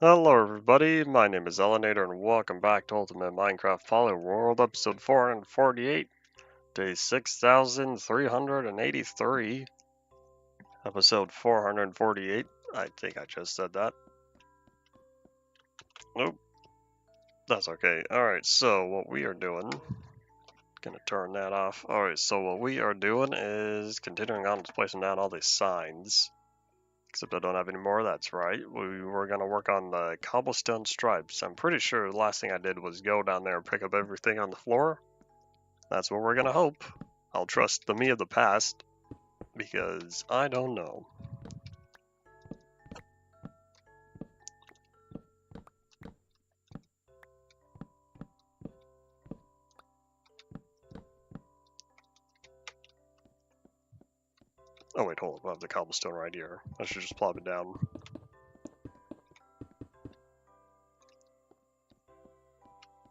Hello everybody, my name is Elenator and welcome back to Ultimate Minecraft Polyworld episode 448, day 6383, episode 448, I think I just said that. Nope, that's okay. Alright, so what we are doing, gonna turn that off. Alright, so what we are doing is continuing on with placing down all these signs. Except I don't have any more, that's right. We were going to work on the cobblestone stripes. I'm pretty sure the last thing I did was go down there and pick up everything on the floor. That's what we're going to hope. I'll trust the me of the past, because I don't know. Oh wait, hold up, I have the cobblestone right here. I should just plop it down.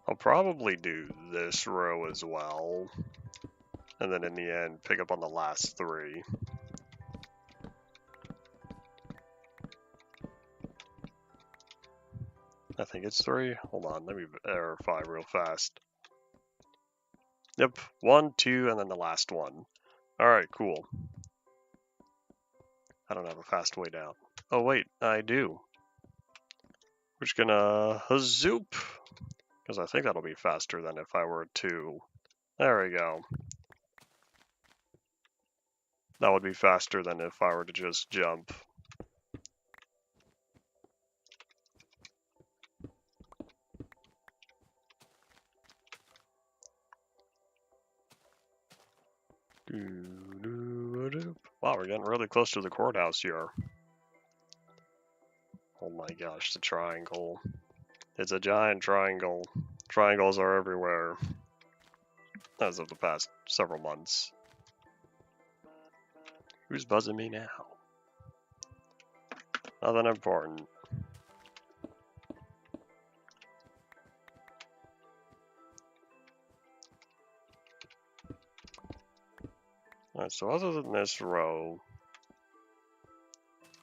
I'll probably do this row as well. And then in the end, pick up on the last three. I think it's three. Hold on, let me verify real fast. Yep, 1, 2, and then the last one. Alright, cool. I don't have a fast way down. Oh wait, I do. We're just gonna zoop, because I think that'll be faster than if I were to. There we go. That would be faster than if I were to just jump. Wow, we're getting really close to the courthouse here. Oh my gosh, the triangle. It's a giant triangle. Triangles are everywhere. As of the past several months. Who's buzzing me now? Nothing important. Alright, so other than this row,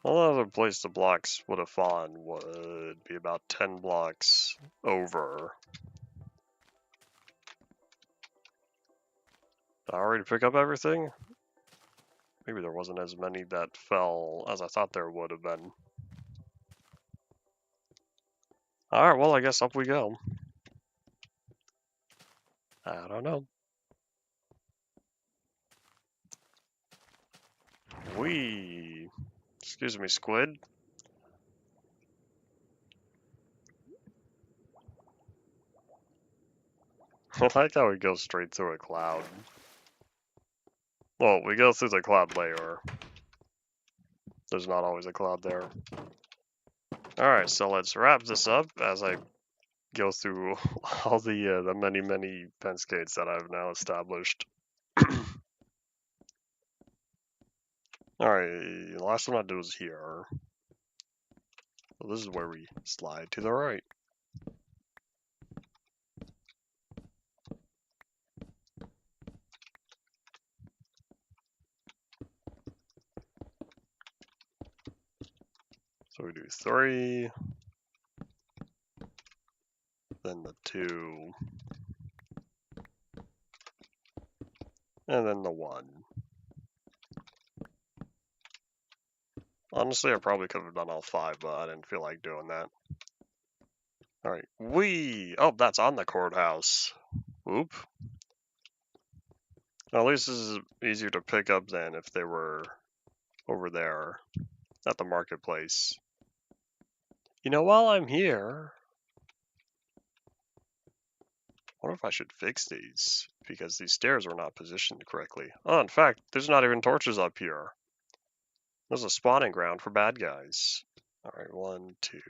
the only other place the blocks would have fallen would be about 10 blocks over. Did I already pick up everything? Maybe there wasn't as many that fell as I thought there would have been. Alright, well, I guess up we go. I don't know. Excuse me, squid. I like how we go straight through a cloud. Well, we go through the cloud layer. There's not always a cloud there. Alright, so let's wrap this up as I go through all the many fence gates that I've now established. Alright, the last one I did was here. So this is where we slide to the right. So we do 3, then the 2, and then the 1. Honestly, I probably could have done all 5, but I didn't feel like doing that. Alright, oh, that's on the courthouse. Oop. Well, at least this is easier to pick up than if they were over there at the marketplace. You know, while I'm here, I wonder if I should fix these, because these stairs were not positioned correctly. Oh, in fact, there's not even torches up here. There's a spawning ground for bad guys. Alright, 1, 2.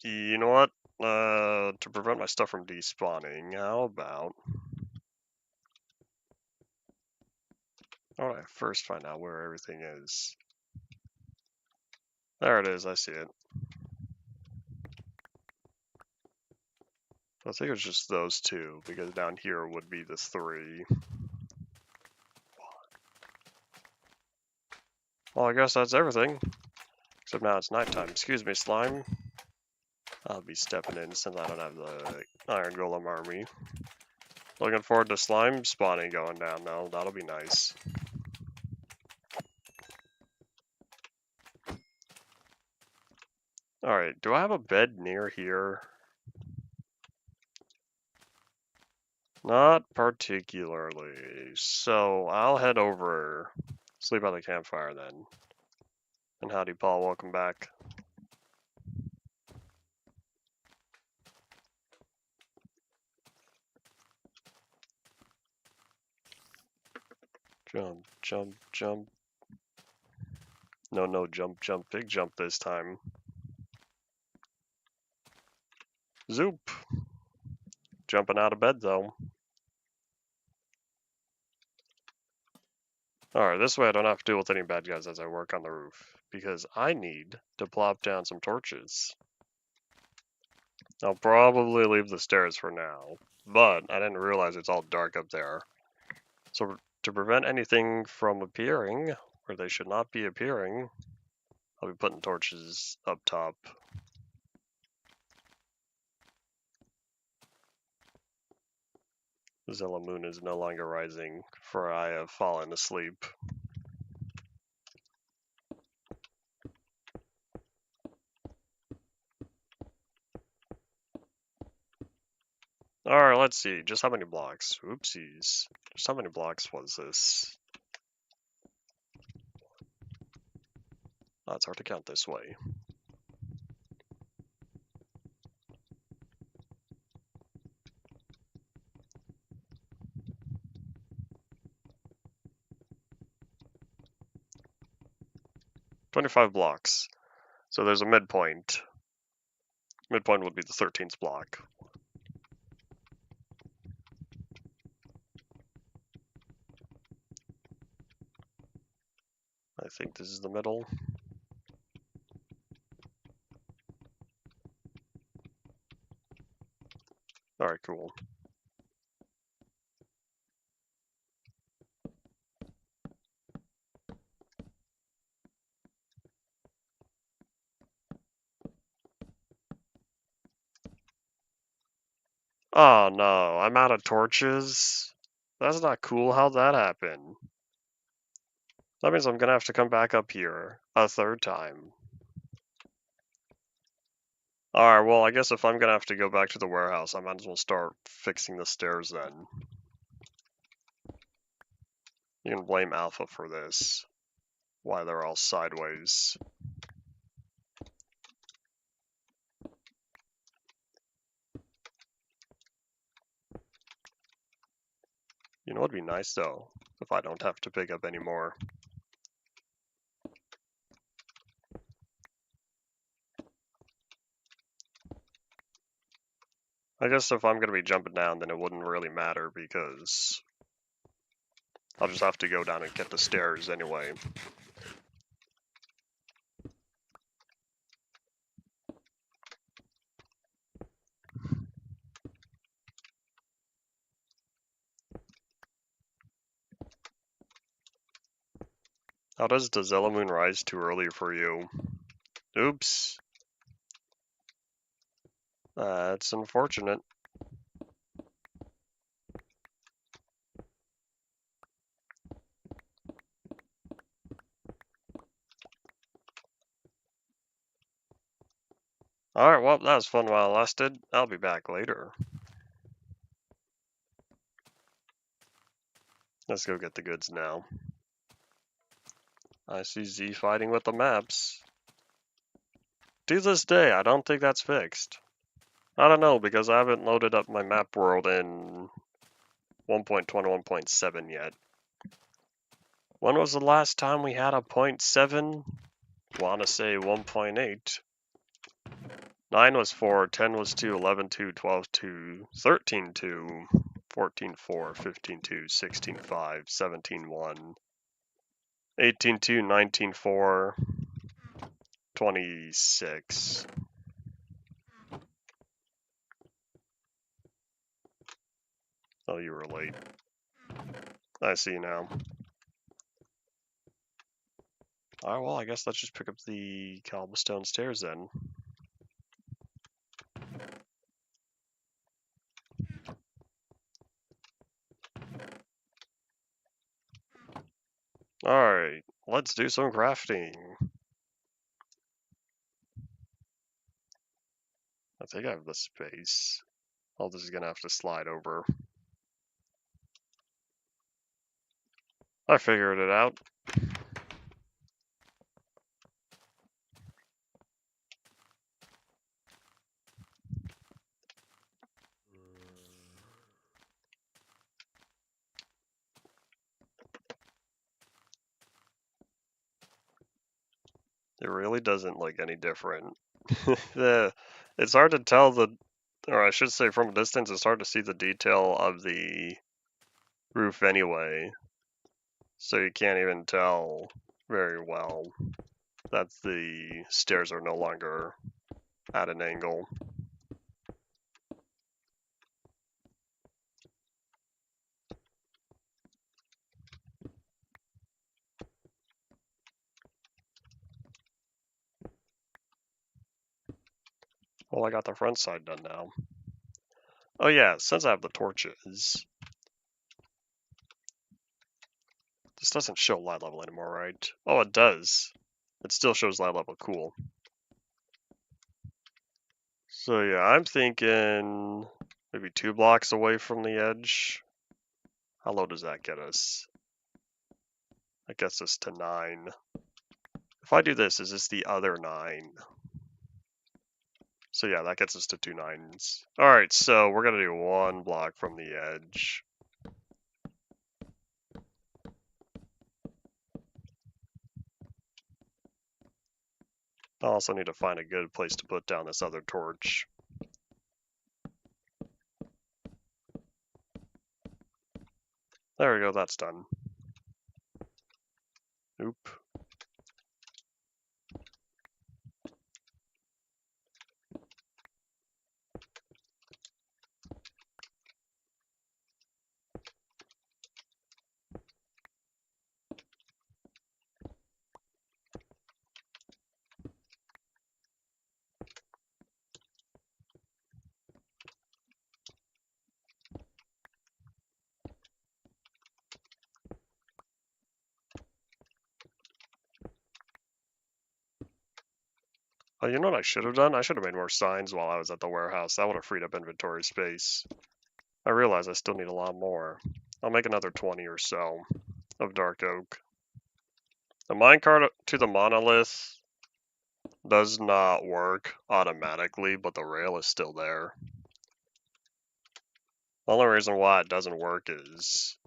You know what? To prevent my stuff from despawning, how about... Alright, first find out where everything is. There it is, I see it. I think it was just those 2, because down here would be the 3. Well, I guess that's everything. Except now it's nighttime. Excuse me, slime. I'll be stepping in since I don't have the Iron Golem army. Looking forward to slime spawning going down though. That'll be nice. Alright, do I have a bed near here? Not particularly. So I'll head over. Sleep by the campfire then. And howdy Paul, welcome back. Jump, jump, jump. No, jump, jump, big jump this time. Zoop! Jumping out of bed though. Alright, this way I don't have to deal with any bad guys as I work on the roof. Because I need to plop down some torches. I'll probably leave the stairs for now. But I didn't realize it's all dark up there. So to prevent anything from appearing where they should not be appearing, I'll be putting torches up top. Zilla Moon is no longer rising, for I have fallen asleep. Alright, let's see. Just how many blocks? Oopsies. Just how many blocks was this? Oh, it's hard to count this way. $25 blocks. So there's a midpoint. Midpoint would be the 13th block. I think this is the middle. Alright, cool. Oh no, I'm out of torches? That's not cool. How'd that happen? That means I'm gonna have to come back up here a third time. Alright, well, I guess if I'm gonna have to go back to the warehouse, I might as well start fixing the stairs then. You can blame Alpha for this. Why they're all sideways. You know what'd be nice though? If I don't have to pick up any more. I guess if I'm gonna be jumping down, then it wouldn't really matter because I'll just have to go down and get the stairs anyway. How does the Zilla Moon rise too early for you? Oops. That's unfortunate. Alright, well, that was fun while it lasted. I'll be back later. Let's go get the goods now. I see Z fighting with the maps. To this day, I don't think that's fixed. I don't know, because I haven't loaded up my map world in 1.21.7 yet. When was the last time we had a 0.7? Wanna say 1.8. 9 was 4, 10 was 2, 11 2, 12 2, 13 2, 14 4, 15 2, 16 5, 17 1, 18 2, 19 4, 26. Oh, you were late. I see now. Alright, well, I guess let's just pick up the cobblestone stairs then. Alright, let's do some crafting. I think I have the space. Oh, this is gonna have to slide over. I figured it out. It really doesn't look any different. It's hard to tell or I should say from a distance, it's hard to see the detail of the roof anyway. So you can't even tell very well that the stairs are no longer at an angle. Well, I got the front side done now. Oh yeah, since I have the torches, this doesn't show light level anymore, right? Oh, it does. It still shows light level, cool. So yeah, I'm thinking maybe 2 blocks away from the edge. How low does that get us? That gets us to 9. If I do this, is this the other 9? So yeah, that gets us to 2 9s. Alright, so we're gonna do 1 block from the edge. I also need to find a good place to put down this other torch. There we go, that's done. Oop. Oh, you know what I should have done? I should have made more signs while I was at the warehouse. That would have freed up inventory space. I realize I still need a lot more. I'll make another 20 or so of dark oak. The minecart to the monolith does not work automatically, but the rail is still there. The only reason why it doesn't work is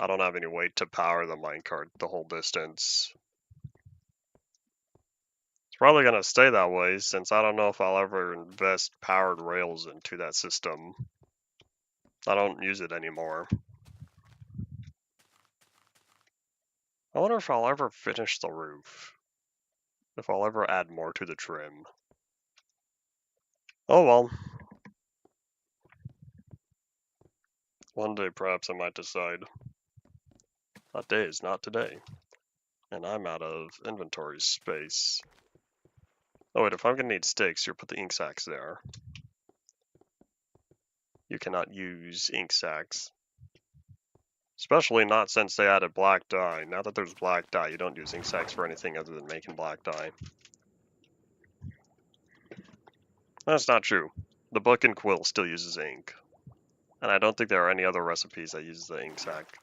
I don't have any way to power the minecart the whole distance. It's probably going to stay that way since I don't know if I'll ever invest powered rails into that system. I don't use it anymore. I wonder if I'll ever finish the roof. If I'll ever add more to the trim. Oh well. One day perhaps I might decide. That day is not today. And I'm out of inventory space. Oh wait, if I'm gonna need sticks, you put the ink sacks there. You cannot use ink sacks. Especially not since they added black dye. Now that there's black dye, you don't use ink sacks for anything other than making black dye. That's not true. The book and quill still uses ink. And I don't think there are any other recipes that use the ink sac.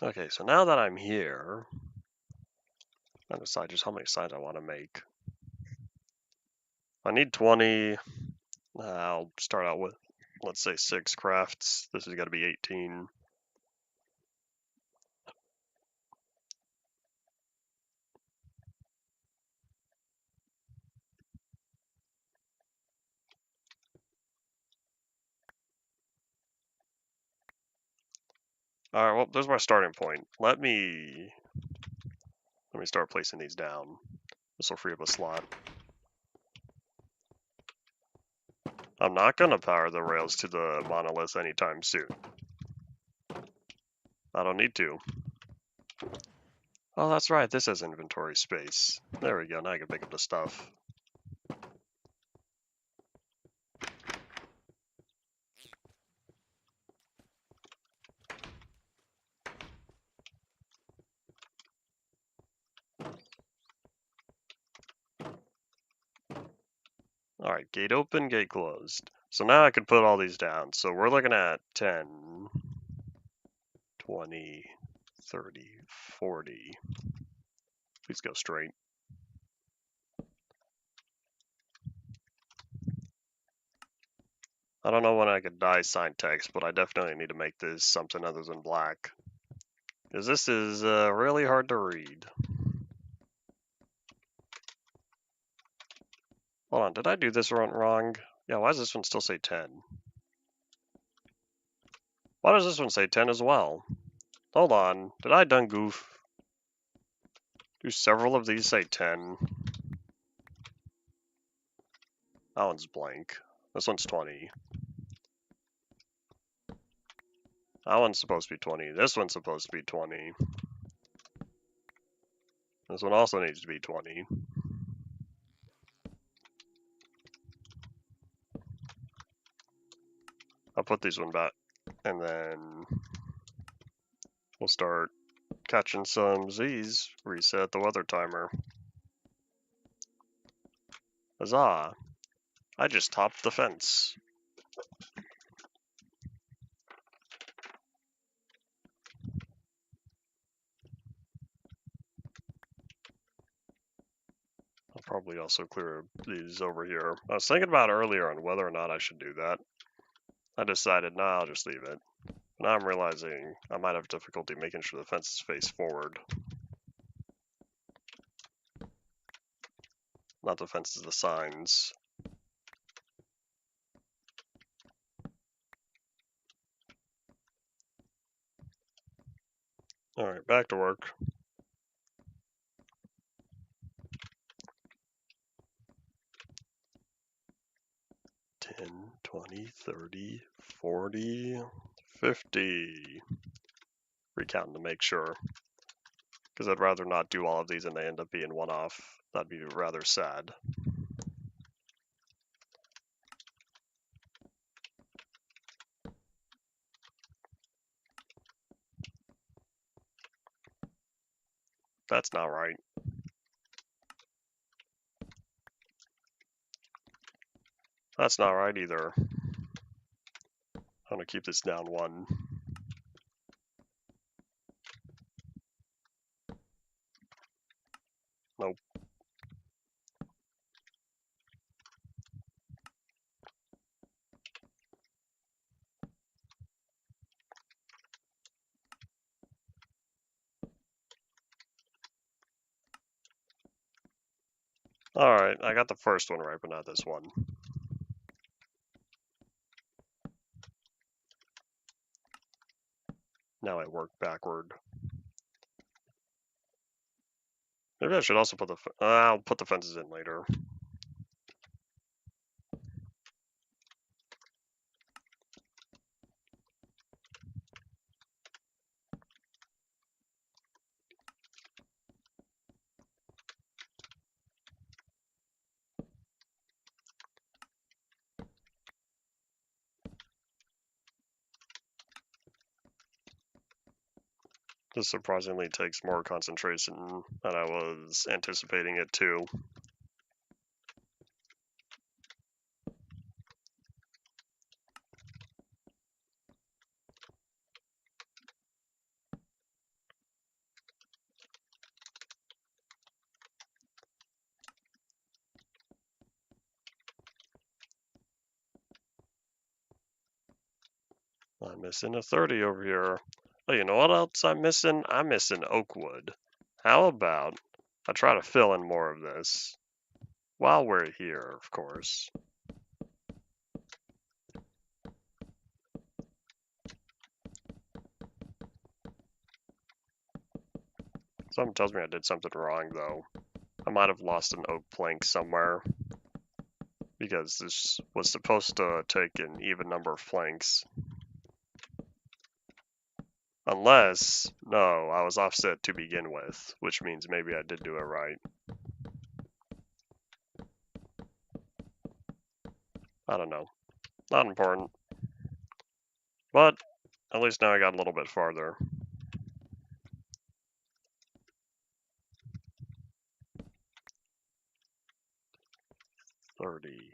Okay, so now that I'm here, I decide just how many signs I want to make. I need 20. I'll start out with, let's say, 6 crafts. This is going to be 18. Alright, well, there's my starting point. Let me start placing these down. This will free up a slot. I'm not going to power the rails to the monolith anytime soon. I don't need to. Oh, that's right, this has inventory space. There we go, now I can pick up the stuff. Alright, gate open, gate closed. So now I can put all these down. So we're looking at 10, 20, 30, 40. Please go straight. I don't know when I could dye sign text, but I definitely need to make this something other than black. Because this is really hard to read. Hold on, did I do this one wrong? Yeah, why does this one still say 10? Why does this one say 10 as well? Hold on, did I done goof? Do several of these say 10? That one's blank. This one's 20. That one's supposed to be 20. This one's supposed to be 20. This one also needs to be 20. I'll put these one back, and then we'll start catching some Z's. Reset the weather timer. Huzzah! I just topped the fence. I'll probably also clear these over here. I was thinking about earlier on whether or not I should do that. I decided, nah, I'll just leave it. Now I'm realizing I might have difficulty making sure the fence is face forward. Not the fences, the signs. Alright, back to work. $10, $20, $30, $40, $50. Recounting to make sure. Because I'd rather not do all of these and they end up being one-off. That'd be rather sad. That's not right. That's not right either. I'm gonna keep this down one. Nope. Alright, I got the first one right, but not this one. Now I work backward. Maybe I should also put the... I'll put the fences in later. This surprisingly takes more concentration than I was anticipating it to. I'm missing a 30 over here. Oh, you know what else I'm missing? I'm missing oak wood. How about I try to fill in more of this? While we're here, of course. Something tells me I did something wrong, though. I might have lost an oak plank somewhere. Because this was supposed to take an even number of planks. Unless, no, I was offset to begin with, which means maybe I did do it right. I don't know. Not important. But, at least now I got a little bit farther. 30.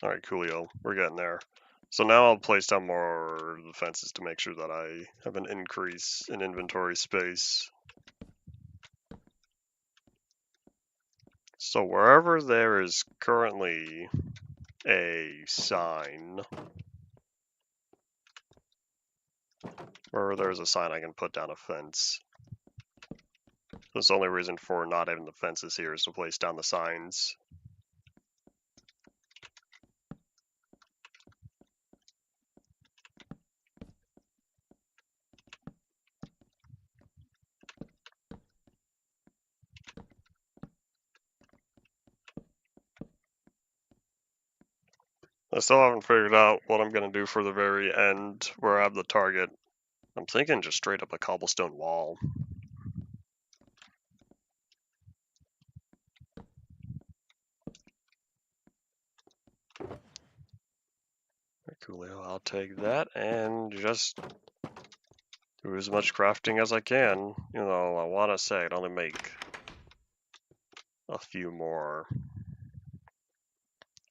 Alright, coolio. We're getting there. So now I'll place down more of the fences to make sure that I have an increase in inventory space. So wherever there is currently a sign, wherever there's a sign, I can put down a fence. That's the only reason for not having the fences here is to place down the signs. I still haven't figured out what I'm going to do for the very end where I have the target. I'm thinking just straight up a cobblestone wall. Coolio, I'll take that and just do as much crafting as I can. You know, I want to say I'd only make a few more.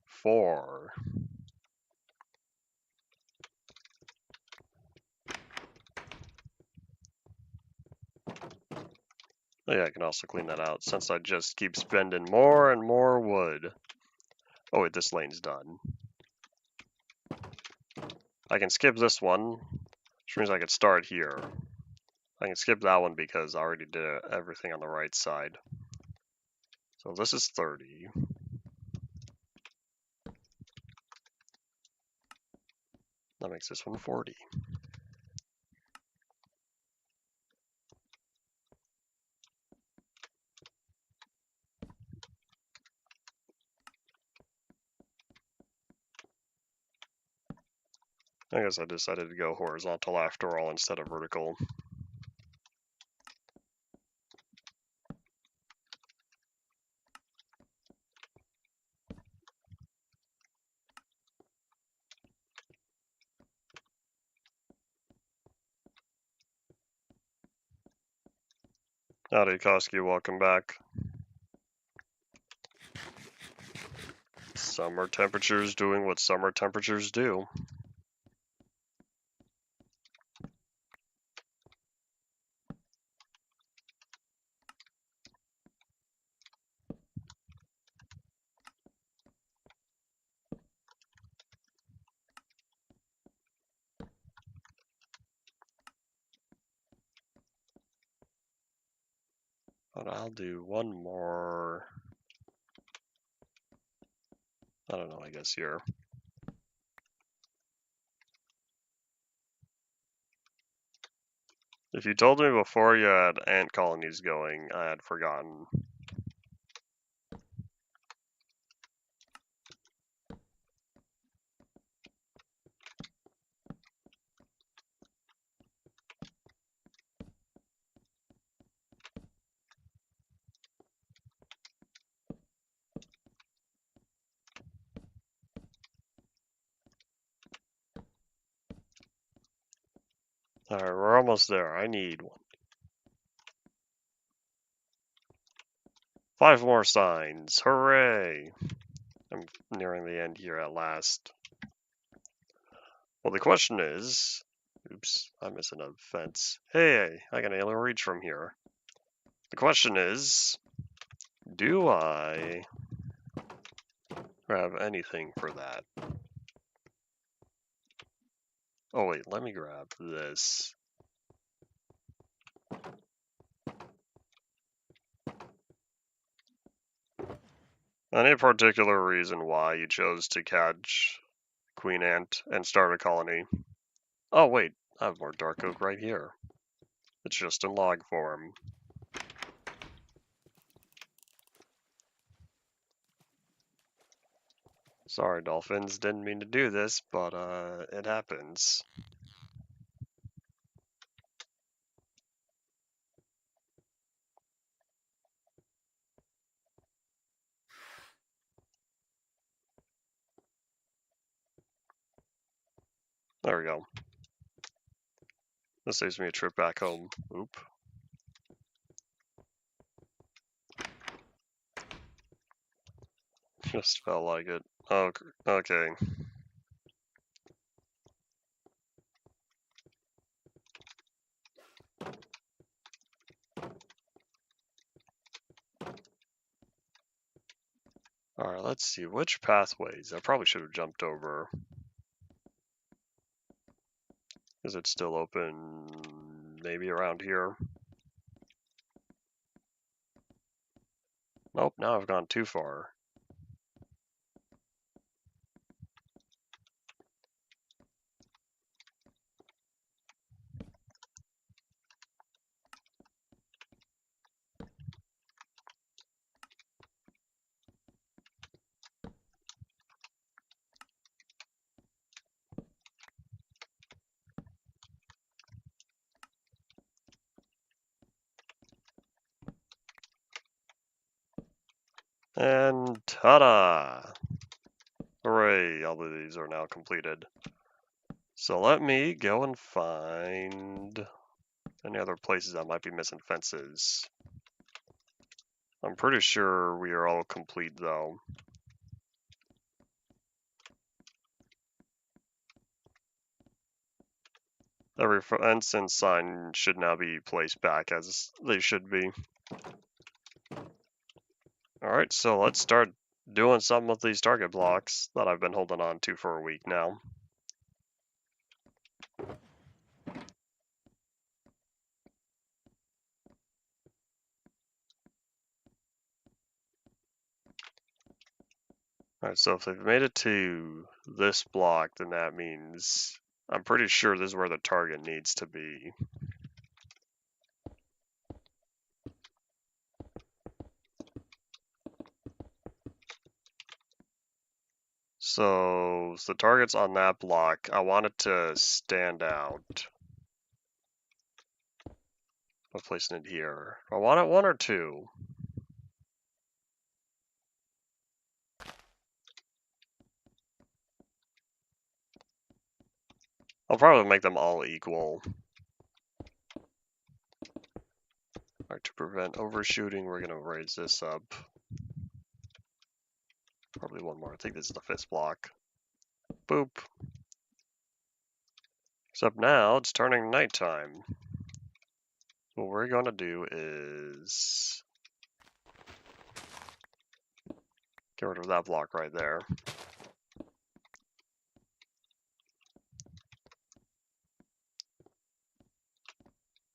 4. Oh yeah, I can also clean that out since I just keep spending more and more wood. Oh wait, this lane's done. I can skip this one, which means I could start here. I can skip that one because I already did everything on the right side. So this is 30. That makes this one 40. I guess I decided to go horizontal after all instead of vertical. Howdy, Koski, welcome back. Summer temperatures doing what summer temperatures do. But I'll do one more. I don't know, I guess here. If you told me before you had ant colonies going, I had forgotten. Alright, we're almost there. I need 5 more signs. Hooray! I'm nearing the end here at last. Well, the question is... Oops, I'm missing a fence. Hey, I can able to reach from here. The question is... Do I grab anything for that? Oh wait, let me grab this. Any particular reason why you chose to catch Queen Ant and start a colony? Oh wait, I have more dark oak right here. It's just in log form. Sorry, dolphins, didn't mean to do this, but it happens. There we go. This saves me a trip back home. Oop. Just felt like it. Oh, okay. Alright, let's see. Which pathways? I probably should have jumped over. Is it still open? Maybe around here? Nope, now I've gone too far. And ta-da! Hooray, all of these are now completed. So let me go and find any other places that might be missing fences. I'm pretty sure we are all complete though. Every fence and sign should now be placed back as they should be. Alright, so let's start doing some of these target blocks that I've been holding on to for a week now. Alright, so if they've made it to this block, then that means I'm pretty sure this is where the target needs to be. So the target's on that block. I want it to stand out. I'm placing it here. I want it 1 or 2. I'll probably make them all equal. Alright, to prevent overshooting, we're gonna raise this up. Probably 1 more. I think this is the 5th block. Boop. Except now it's turning nighttime. What we're gonna do is get rid of that block right there.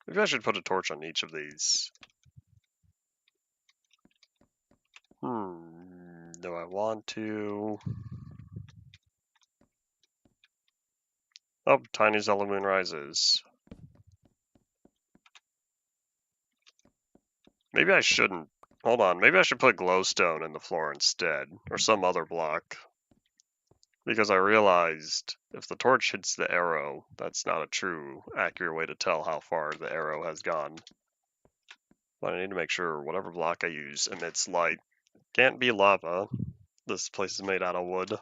Maybe I should put a torch on each of these. Do I want to? Oh, Tiny Yellow Moon rises. Maybe I shouldn't. Hold on, maybe I should put glowstone in the floor instead, or some other block. Because I realized if the torch hits the arrow, that's not a true, accurate way to tell how far the arrow has gone. But I need to make sure whatever block I use emits light. Can't be lava. This place is made out of wood.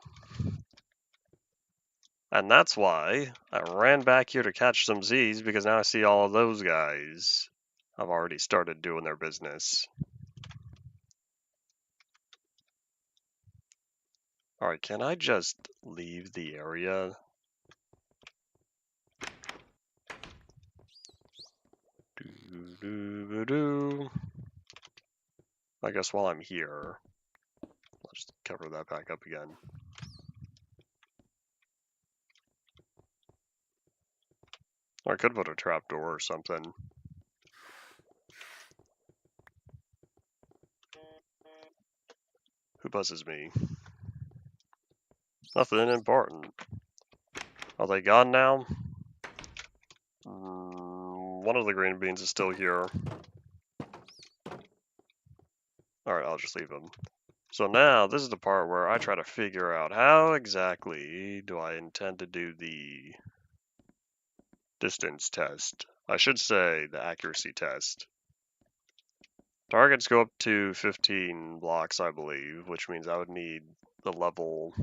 And that's why I ran back here to catch some Z's, because now I see all of those guys have already started doing their business. Alright, can I just leave the area? I guess while I'm here, let's cover that back up again. Or I could put a trapdoor or something. Who buzzes me? Nothing important. Are they gone now? One of the green beans is still here. Alright, I'll just leave them. So now, this is the part where I try to figure out how exactly do I intend to do the distance test. I should say the accuracy test. Targets go up to 15 blocks, I believe, which means I would need the level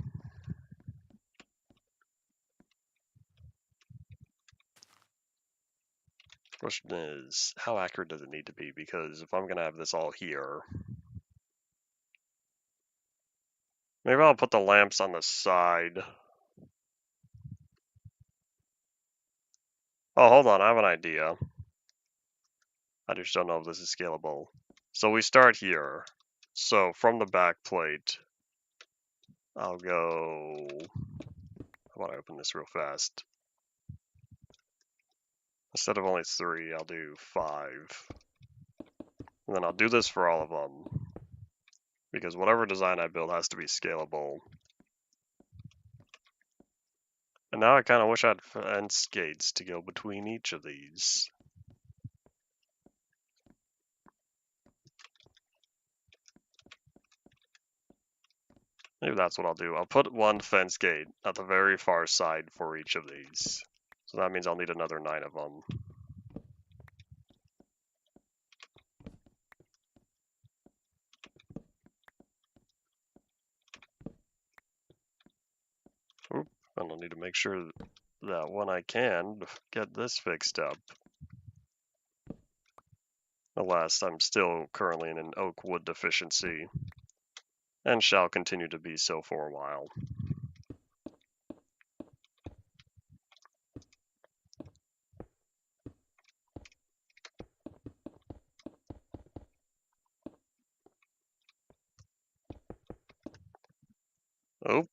Question is, how accurate does it need to be? Because if I'm going to have this all here, maybe I'll put the lamps on the side. Oh, hold on, I have an idea. I just don't know if this is scalable. So we start here. So from the back plate, I'll go... How about I open this real fast? Instead of only 3, I'll do 5. And then I'll do this for all of them. Because whatever design I build has to be scalable. And now I kind of wish I had fence gates to go between each of these. Maybe that's what I'll do. I'll put one fence gate at the very far side for each of these. So that means I'll need another 9 of them. Oop, and I'll need to make sure that when I can, get this fixed up. Alas, I'm still currently in an oak wood deficiency, and shall continue to be so for a while. Oh.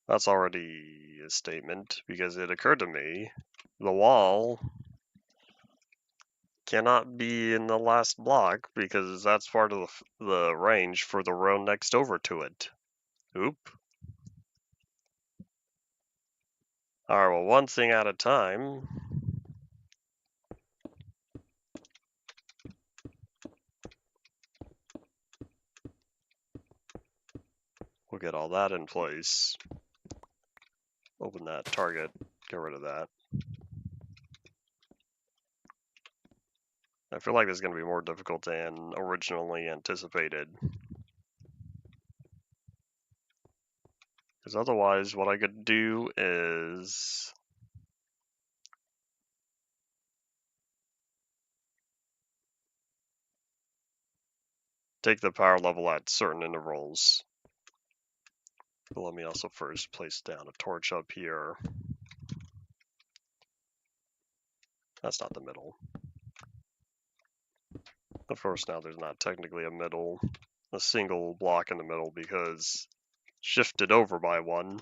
That's already a statement, because it occurred to me, the wall cannot be in the last block, because that's part of the range for the row next over to it. Oop. Alright, well, one thing at a time. We'll get all that in place. Open that target, get rid of that. I feel like this is going to be more difficult than originally anticipated. Because otherwise, what I could do is... take the power level at certain intervals. But let me also first place down a torch up here. That's not the middle. Of course, now there's not technically a single block in the middle because shifted over by one.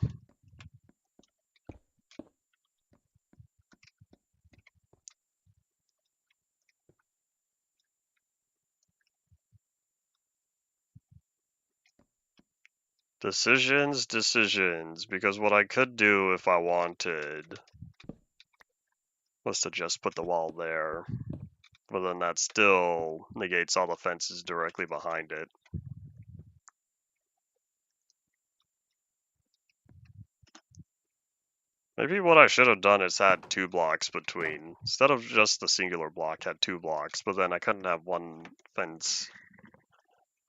Decisions, because what I could do if I wanted was to just put the wall there, but then that still negates all the fences directly behind it. Maybe what I should have done is had 2 blocks between, instead of just the singular block, had 2 blocks, but then I couldn't have one fence.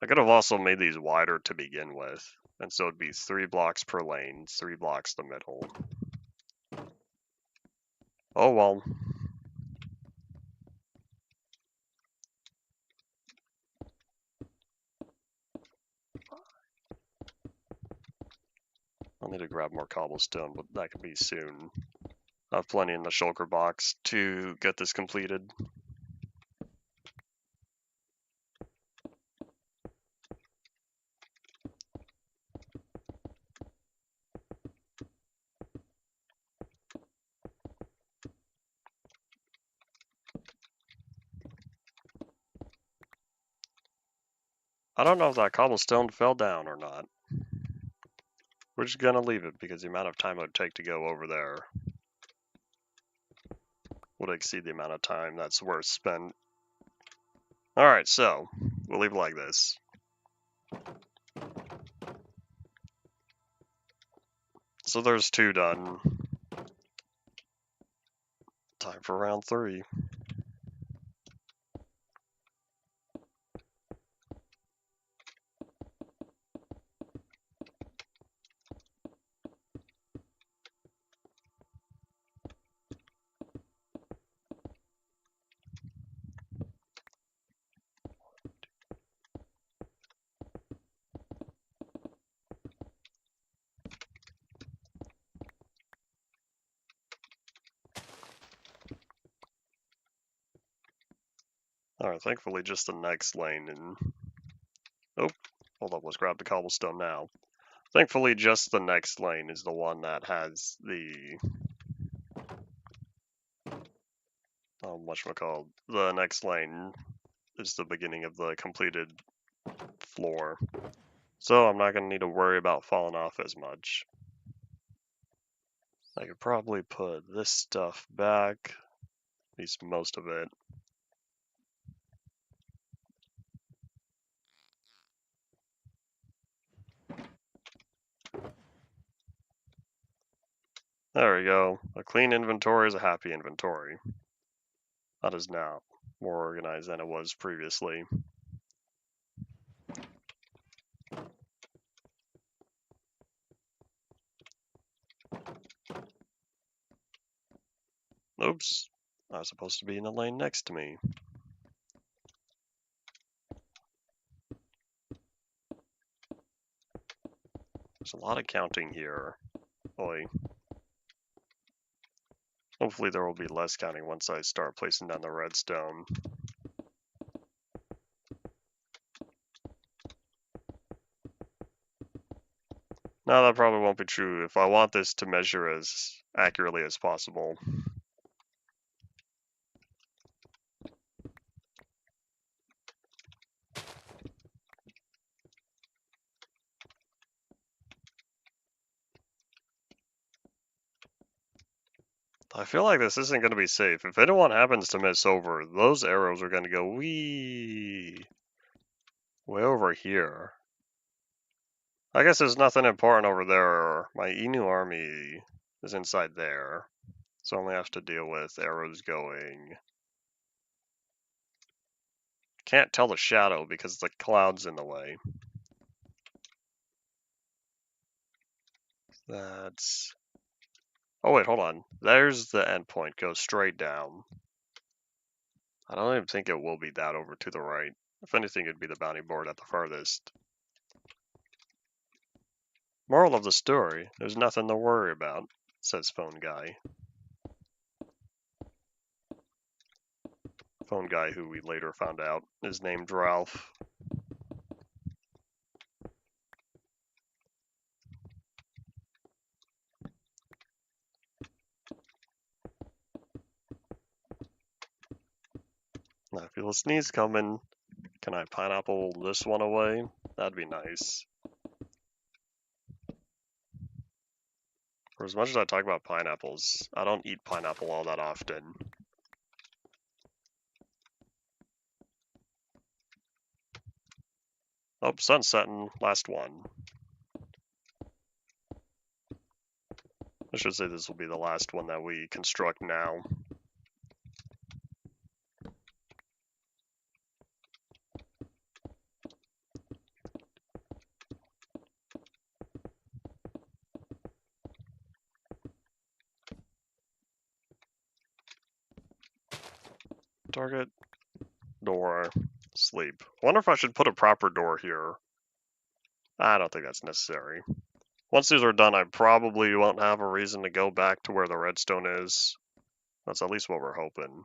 I could have also made these wider to begin with, and so it'd be 3 blocks per lane, 3 blocks the middle. Oh well. I'll need to grab more cobblestone, but that could be soon. I have plenty in the shulker box to get this completed. I don't know if that cobblestone fell down or not. We're just gonna leave it because the amount of time it would take to go over there would exceed the amount of time that's worth spent. Alright, so we'll leave it like this. So there's 2 done. Time for round 3. Alright, thankfully just the next lane and... Oh, hold up, let's grab the cobblestone now. Thankfully just the next lane is the one that has the... whatchamacallit. The next lane is the beginning of the completed floor. So I'm not going to need to worry about falling off as much. I could probably put this stuff back, at least most of it. There we go. A clean inventory is a happy inventory. That is now more organized than it was previously. Oops, I was supposed to be in the lane next to me. There's a lot of counting here. Boy. Hopefully there will be less counting once I start placing down the redstone. No, that probably won't be true if I want this to measure as accurately as possible. I feel like this isn't going to be safe. If anyone happens to miss over, those arrows are going to go way over here. I guess there's nothing important over there. My Inu army is inside there. So I only have to deal with arrows going. Can't tell the shadow because the cloud's in the way. That's... Oh wait, hold on. There's the endpoint. Go straight down. I don't even think it will be that over to the right. If anything, it'd be the bounty board at the farthest. Moral of the story, there's nothing to worry about, says Phone Guy. Phone Guy, who we later found out is named Ralph. I feel a sneeze coming. Can I pineapple this one away? That'd be nice. For as much as I talk about pineapples, I don't eat pineapple all that often. Oh, sun's setting. Last one. I should say this will be the last one that we construct now. Target, door, sleep. Wonder if I should put a proper door here. I don't think that's necessary. Once these are done, I probably won't have a reason to go back to where the redstone is. That's at least what we're hoping.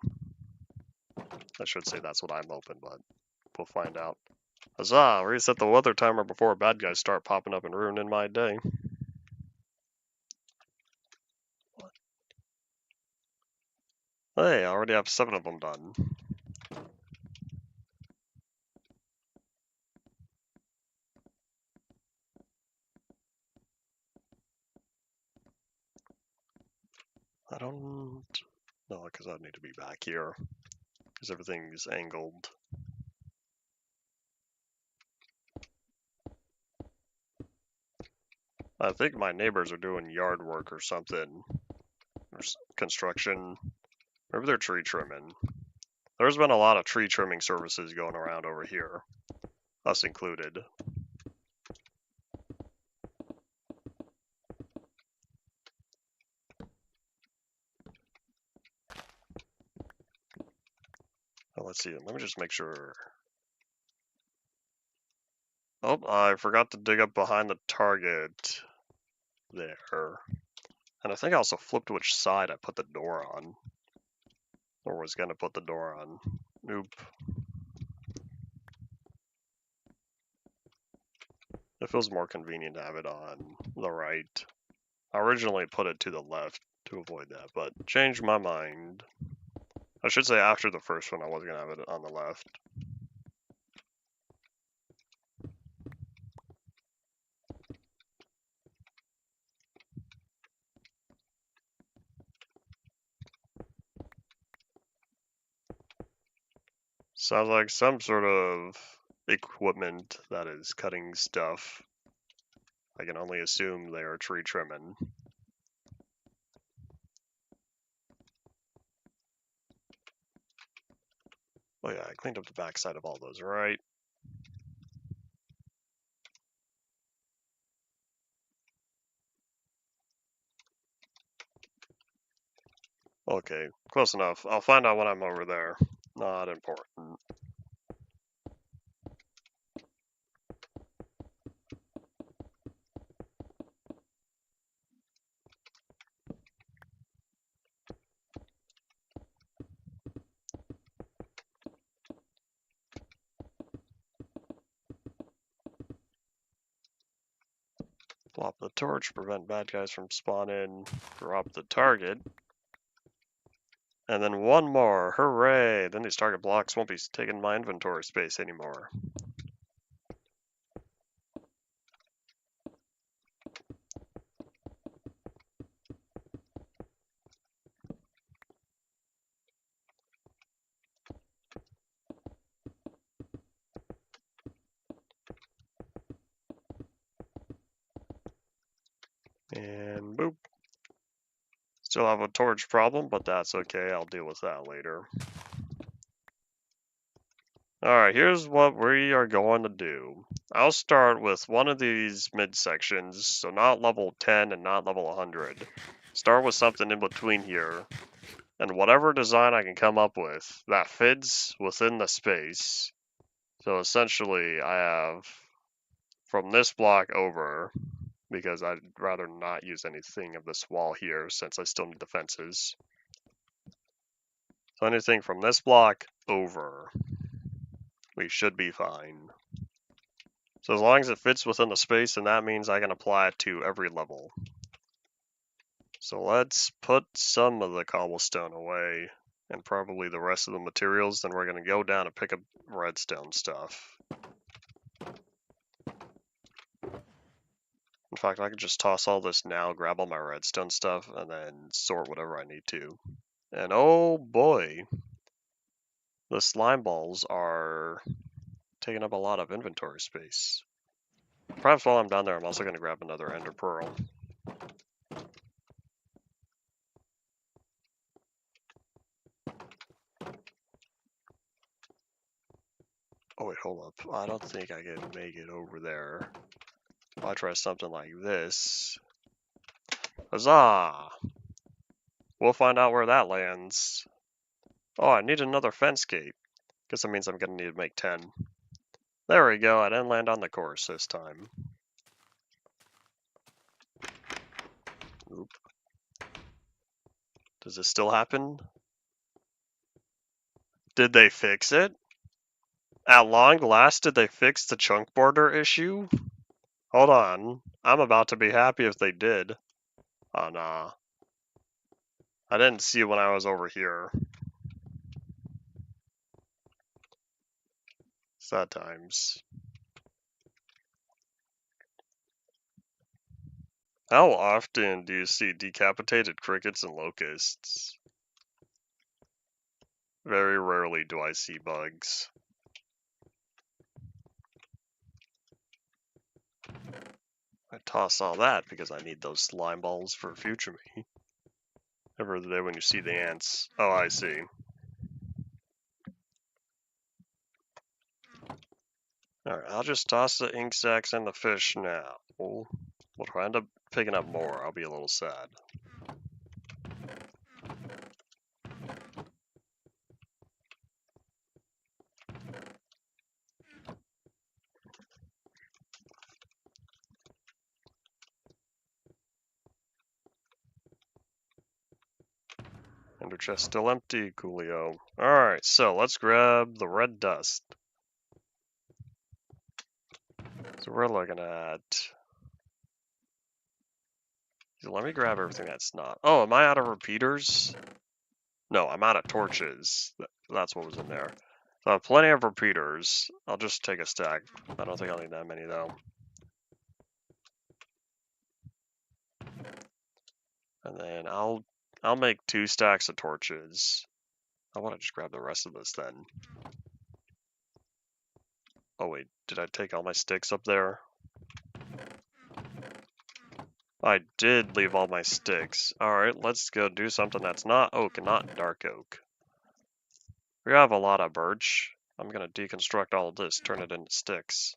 I should say that's what I'm hoping, but we'll find out. Huzzah! Reset the weather timer before bad guys start popping up and ruining my day. Hey, I already have 7 of them done. I don't... No, because I need to be back here. Because everything's angled. I think my neighbors are doing yard work or something. Or construction. Maybe they're tree trimming. There's been a lot of tree trimming services going around over here. Us included. Oh, let's see. Let me just make sure. Oh, I forgot to dig up behind the target. There. And I think I also flipped which side I put the door on. Or was going to put the door on. Nope. It feels more convenient to have it on the right. I originally put it to the left to avoid that, but changed my mind. I should say after the first one I was going to have it on the left. Sounds like some sort of equipment that is cutting stuff. I can only assume they are tree trimming. Oh yeah, I cleaned up the backside of all those, right? Okay, close enough. I'll find out when I'm over there. Not important. Plop the torch, prevent bad guys from spawning, drop the target. And then one more, hooray! Then these target blocks won't be taking my inventory space anymore. And boop. Still have a torch problem, but that's okay, I'll deal with that later. Alright, here's what we are going to do. I'll start with one of these midsections, so not level 10 and not level 100. Start with something in between here, and whatever design I can come up with that fits within the space. So essentially, I have from this block over, because I'd rather not use anything of this wall here since I still need the fences. So anything from this block over, we should be fine. So as long as it fits within the space, and that means I can apply it to every level. So let's put some of the cobblestone away, and probably the rest of the materials, then we're going to go down and pick up redstone stuff. In fact, I could just toss all this now, grab all my redstone stuff, and then sort whatever I need to. And oh boy, the slime balls are taking up a lot of inventory space. Perhaps while I'm down there, I'm also going to grab another ender pearl. Oh wait, hold up. I don't think I can make it over there. If I try something like this. Huzzah! We'll find out where that lands. Oh, I need another fence gate. Guess that means I'm going to need to make 10. There we go, I didn't land on the course this time. Oop. Does this still happen? Did they fix it? At long last, did they fix the chunk border issue? Hold on. I'm about to be happy if they did. Oh, nah. I didn't see it when I was over here. Sad times. How often do you see decapitated crickets and locusts? Very rarely do I see bugs. I toss all that because I need those slime balls for future me. Every other day when you see the ants. Oh, I see. Alright, I'll just toss the ink sacs and the fish now. Well, if I end up picking up more, I'll be a little sad. Ender chest still empty, coolio. Alright, so let's grab the red dust. So we're looking at... Let me grab everything that's not... Oh, am I out of repeaters? No, I'm out of torches. That's what was in there. So I have plenty of repeaters. I'll just take a stack. I don't think I'll need that many, though. And then I'll make 2 stacks of torches. I want to just grab the rest of this, then. Oh, wait. Did I take all my sticks up there? I did leave all my sticks. Alright, let's go do something that's not oak and not dark oak. We have a lot of birch. I'm going to deconstruct all of this, turn it into sticks.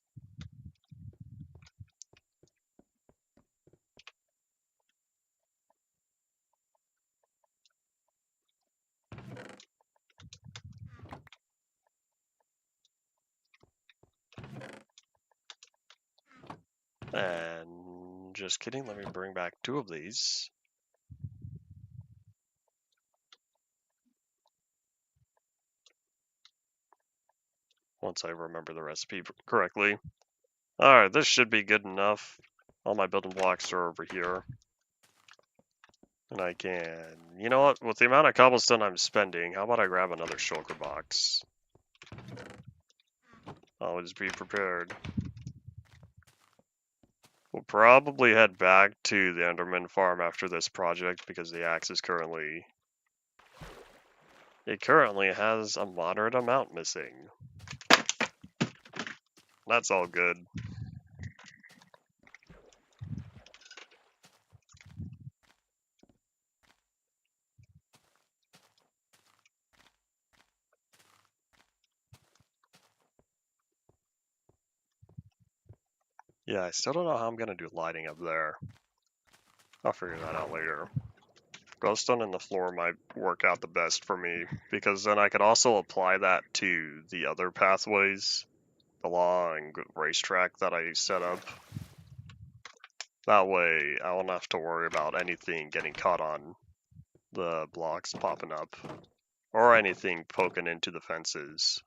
And just kidding, let me bring back 2 of these. Once I remember the recipe correctly. Alright, this should be good enough. All my building blocks are over here. And I can... You know what? With the amount of cobblestone I'm spending, how about I grab another shulker box? Always be prepared. We'll probably head back to the Enderman farm after this project because the axe is currently... It currently has a moderate amount missing. That's all good. Yeah, I still don't know how I'm going to do lighting up there. I'll figure that out later. Glowstone in the floor might work out the best for me, because then I could also apply that to the other pathways, the long racetrack that I set up. That way, I won't have to worry about anything getting caught on the blocks popping up, or anything poking into the fences.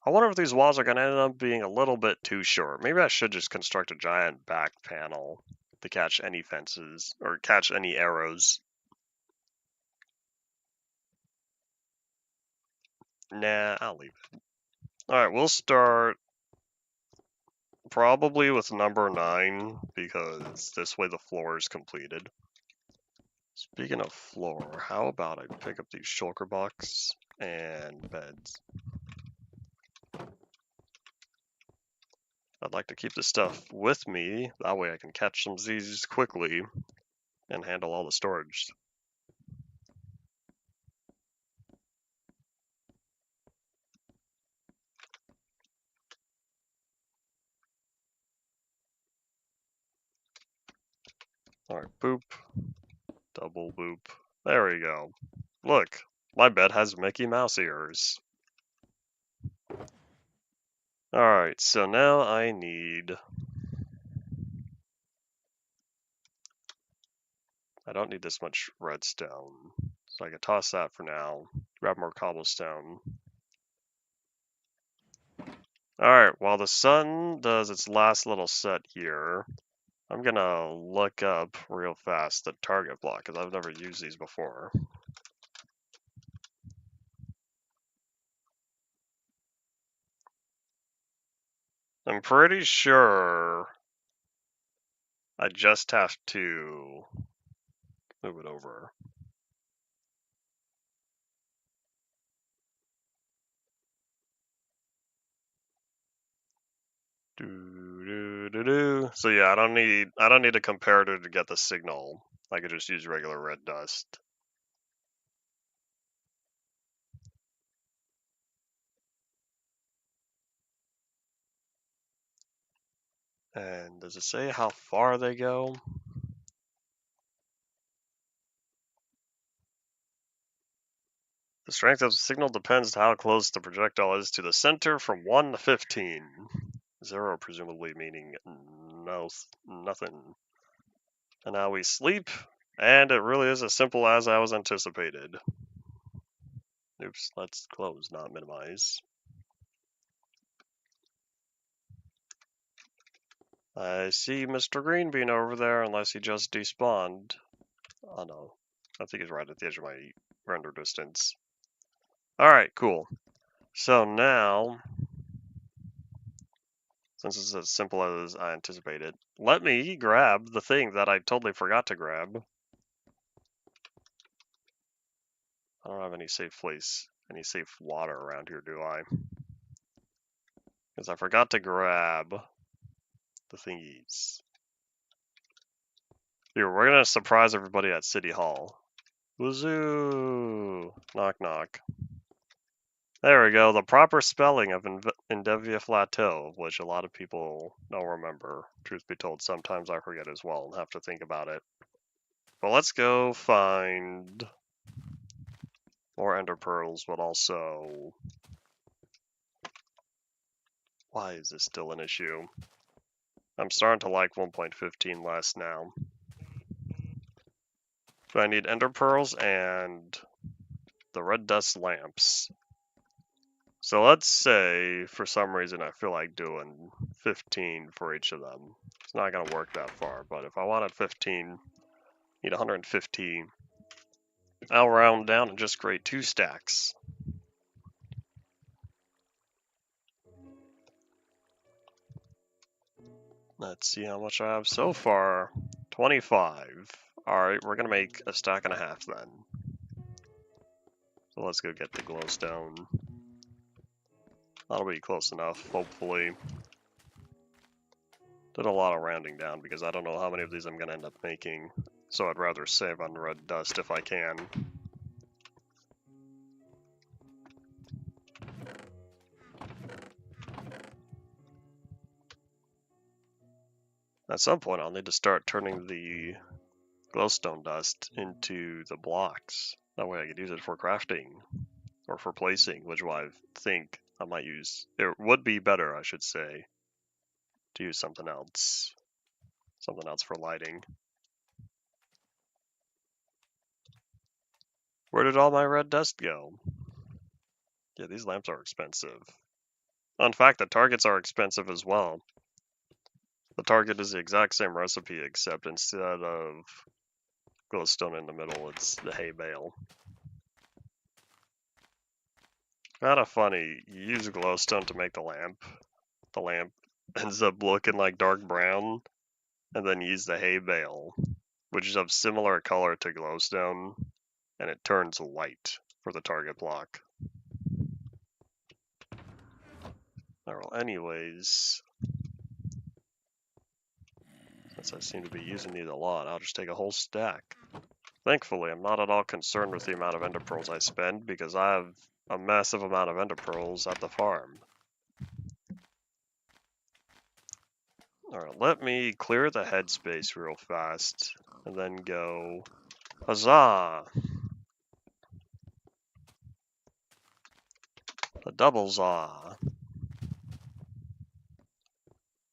I wonder if these walls are going to end up being a little bit too short. Maybe I should just construct a giant back panel to catch any fences, or catch any arrows. Nah, I'll leave it. Alright, we'll start probably with number 9, because this way the floor is completed. Speaking of floor, how about I pick up these shulker box and beds? I'd like to keep this stuff with me, that way I can catch some Z's quickly and handle all the storage. Alright, boop. Double boop. There we go. Look, my bed has Mickey Mouse ears. Alright, so now I need... I don't need this much redstone, so I can toss that for now. Grab more cobblestone. Alright, while the sun does its last little set here, I'm gonna look up real fast the target block, because I've never used these before. I'm pretty sure I just have to move it over. So yeah, I don't need a comparator to get the signal. I could just use regular red dust. And does it say how far they go? The strength of the signal depends on how close the projectile is to the center from 1 to 15. 0 presumably meaning no, nothing. And now we sleep, and it really is as simple as I was anticipated. Oops, let's close, not minimize. I see Mr. Green being over there, unless he just despawned. Oh no, I think he's right at the edge of my render distance. Alright, cool. So now, since it's as simple as I anticipated, let me grab the thing that I totally forgot to grab. I don't have any safe place, any safe water around here, do I? Because I forgot to grab the thingies. Here, we're gonna surprise everybody at City Hall. Wazoo! Knock knock. There we go, the proper spelling of Endevia Plateau, which a lot of people don't remember. Truth be told, sometimes I forget as well and have to think about it. But let's go find more ender pearls, but also... Why is this still an issue? I'm starting to like 1.15 less now. But I need ender pearls and the red dust lamps. So let's say, for some reason, I feel like doing 15 for each of them. It's not going to work that far, but if I wanted 15, need 115. I'll round down and just create 2 stacks. Let's see how much I have so far. 25. Alright, we're going to make a stack and a half then. So let's go get the glowstone. That'll be close enough, hopefully. Did a lot of rounding down because I don't know how many of these I'm going to end up making. So I'd rather save on red dust if I can. At some point I'll need to start turning the glowstone dust into the blocks. That way I could use it for crafting. Or for placing, which I think I might use. It would be better, I should say, to use something else. Something else for lighting. Where did all my red dust go? Yeah, these lamps are expensive. In fact, the targets are expensive as well. The target is the exact same recipe, except instead of glowstone in the middle, it's the hay bale. Kind of funny, you use glowstone to make the lamp. The lamp ends up looking like dark brown, and then use the hay bale, which is of similar color to glowstone, and it turns white for the target block. Well, anyways, since I seem to be using these a lot, I'll just take a whole stack. Thankfully, I'm not at all concerned with the amount of ender pearls I spend, because I have a massive amount of ender pearls at the farm. Alright, let me clear the headspace real fast, and then go, huzzah! The double zaw.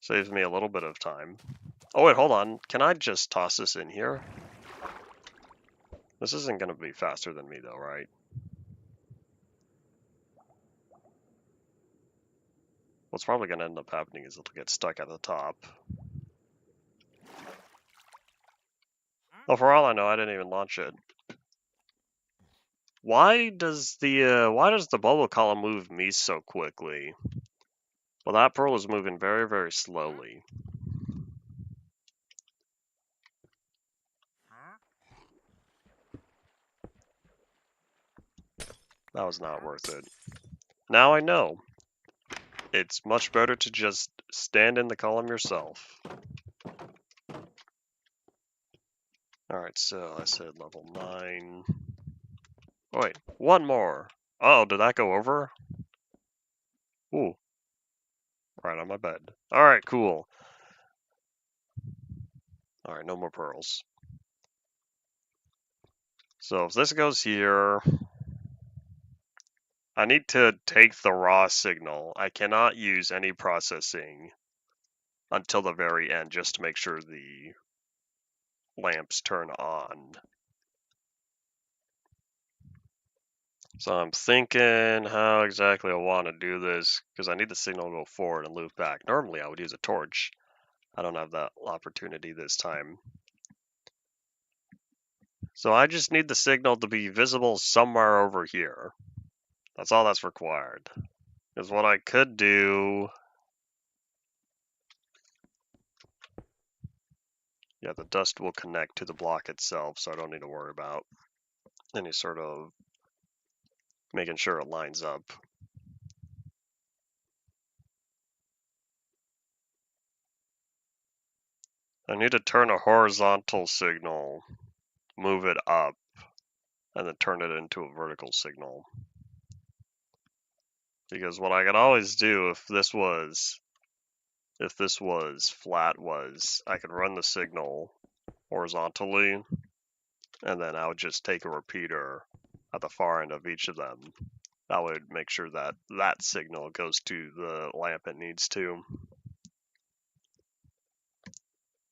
Saves me a little bit of time. Oh wait, hold on. Can I just toss this in here? This isn't going to be faster than me though, right? What's probably going to end up happening is it'll get stuck at the top. Oh, for all I know, I didn't even launch it. Why does the bubble column move me so quickly? Well, that pearl is moving very, very slowly. That was not worth it. Now I know. It's much better to just stand in the column yourself. Alright, so I said level 9. Oh, wait, one more. Oh, did that go over? Ooh. Right on my bed. Alright, cool. Alright, no more pearls. So if this goes here, I need to take the raw signal. I cannot use any processing until the very end just to make sure the lamps turn on. So I'm thinking how exactly I want to do this, because I need the signal to go forward and loop back. Normally I would use a torch, I don't have that opportunity this time. So I just need the signal to be visible somewhere over here. That's all that's required. Because what I could do... Yeah, the dust will connect to the block itself, so I don't need to worry about any sort of making sure it lines up. I need to turn a horizontal signal, move it up, and then turn it into a vertical signal. Because what I could always do if this was flat was I could run the signal horizontally, and then I would just take a repeater at the far end of each of them. That would make sure that that signal goes to the lamp it needs to.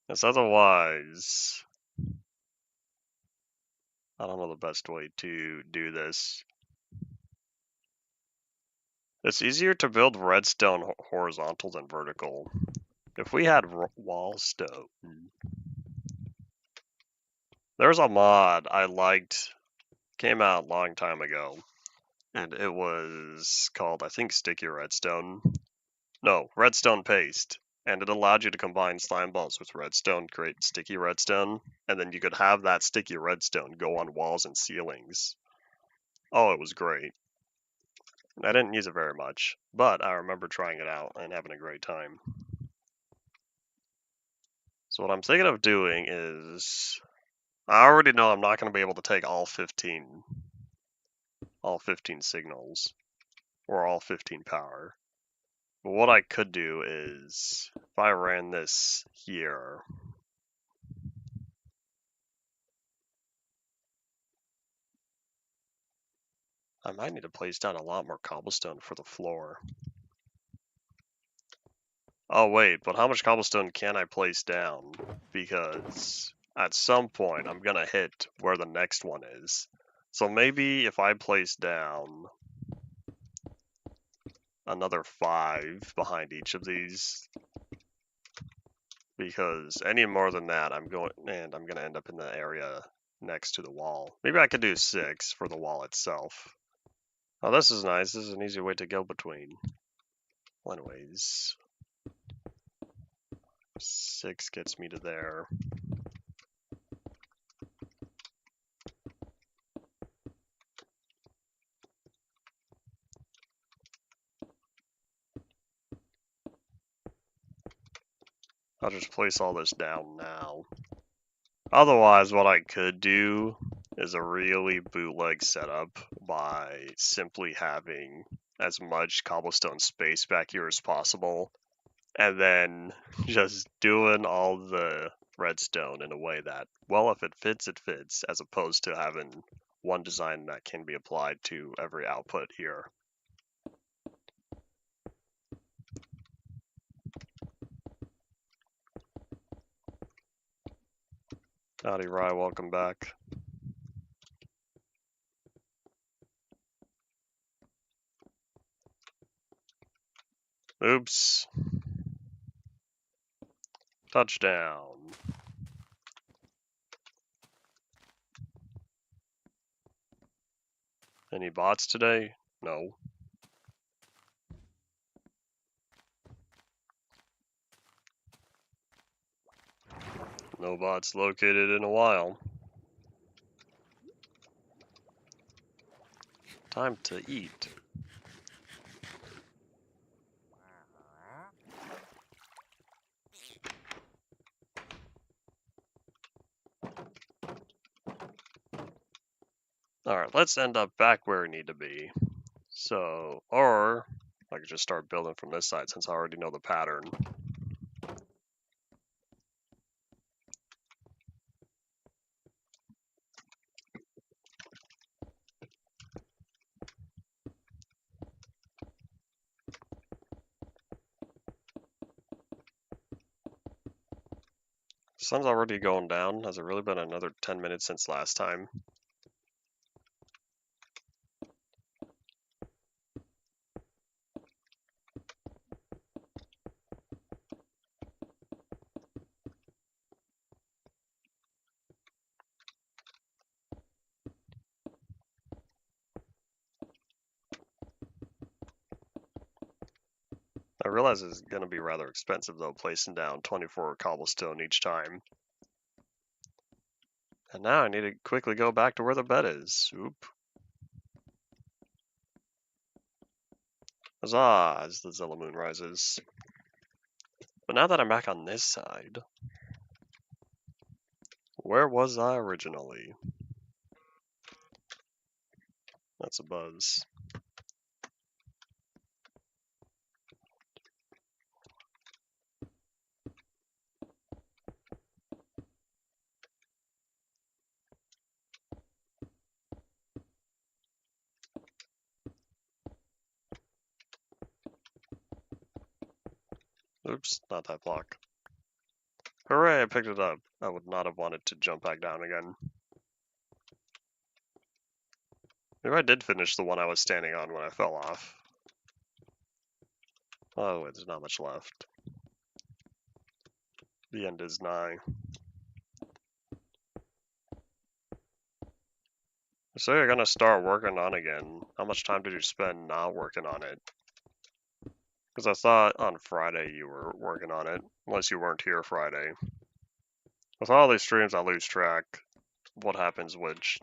Because otherwise, I don't know the best way to do this. It's easier to build redstone horizontal than vertical. If we had wall stone, there's a mod I liked, came out a long time ago, and it was called, I think, Sticky Redstone. No, Redstone Paste. And it allowed you to combine slime balls with redstone, create sticky redstone, and then you could have that sticky redstone go on walls and ceilings. Oh, it was great. I didn't use it very much, but I remember trying it out and having a great time. So what I'm thinking of doing is, I already know I'm not going to be able to take all 15 signals, or all 15 power. But what I could do is, if I ran this here, I might need to place down a lot more cobblestone for the floor. Oh wait, but how much cobblestone can I place down? Because at some point I'm gonna hit where the next one is. So maybe if I place down another 5 behind each of these, because any more than that I'm gonna end up in the area next to the wall. Maybe I could do 6 for the wall itself. Oh, this is nice. This is an easy way to go between. Well, anyways, 6 gets me to there. I'll just place all this down now. Otherwise, what I could do is a really bootleg setup by simply having as much cobblestone space back here as possible, and then just doing all the redstone in a way that, well, if it fits, it fits, as opposed to having one design that can be applied to every output here. Howdy, Rye, welcome back. Oops. Touchdown. Any bots today? No. No bots located in a while. Time to eat. Alright, let's end up back where we need to be. So, or I could just start building from this side since I already know the pattern. Sun's already going down. Has it really been another 10 minutes since last time? I realize it's going to be rather expensive, though, placing down 24 cobblestone each time. And now I need to quickly go back to where the bed is. Oop. Huzzah, as the Zilla Moon rises. But now that I'm back on this side, where was I originally? That's a buzz. Oops, not that block. Hooray, I picked it up. I would not have wanted to jump back down again. Maybe I did finish the one I was standing on when I fell off. Oh, wait, there's not much left. The end is nigh. So you're gonna start working on again. How much time did you spend not working on it? Because I thought on Friday you were working on it, unless you weren't here Friday. With all these streams, I lose track of what happens which.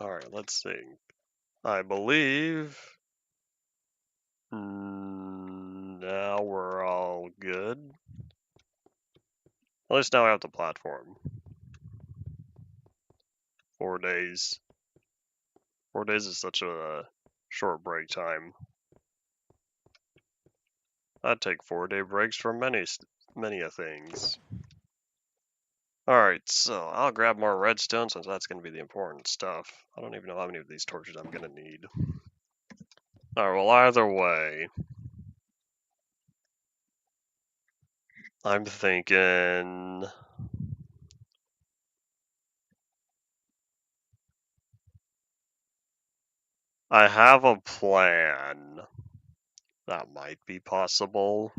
Alright, let's see. I believe now we're all good. At least now I have the platform. 4 days. 4 days is such a short break time. I'd take 4-day breaks for many a things. Alright, so I'll grab more redstone since that's going to be the important stuff. I don't even know how many of these torches I'm going to need. Alright, well either way, I'm thinking... I have a plan that might be possible.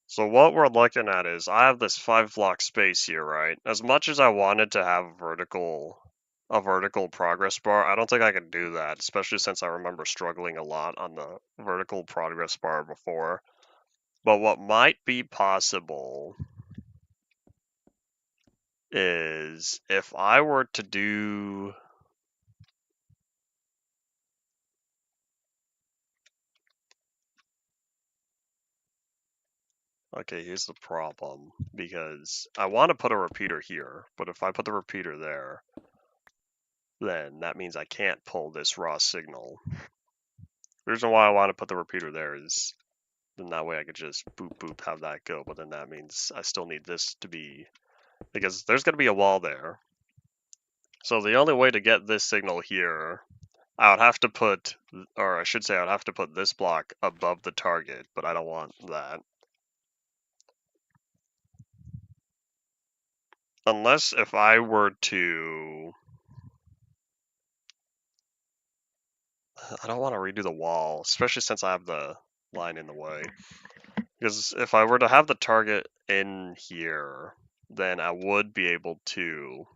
So what we're looking at is, I have this 5-block space here, right? As much as I wanted to have a vertical progress bar, I don't think I can do that, especially since I remember struggling a lot on the vertical progress bar before. But what might be possible is if I were to do... Okay, here's the problem, because I want to put a repeater here, but if I put the repeater there, then that means I can't pull this raw signal. The reason why I want to put the repeater there is then that way I could just boop boop have that go, but then that means I still need this to be, because there's going to be a wall there. So the only way to get this signal here, I would have to put, or I should say I would have to put this block above the target, but I don't want that. Unless if I were to... I don't want to redo the wall, especially since I have the line in the way. Because if I were to have the target in here, then I would be able to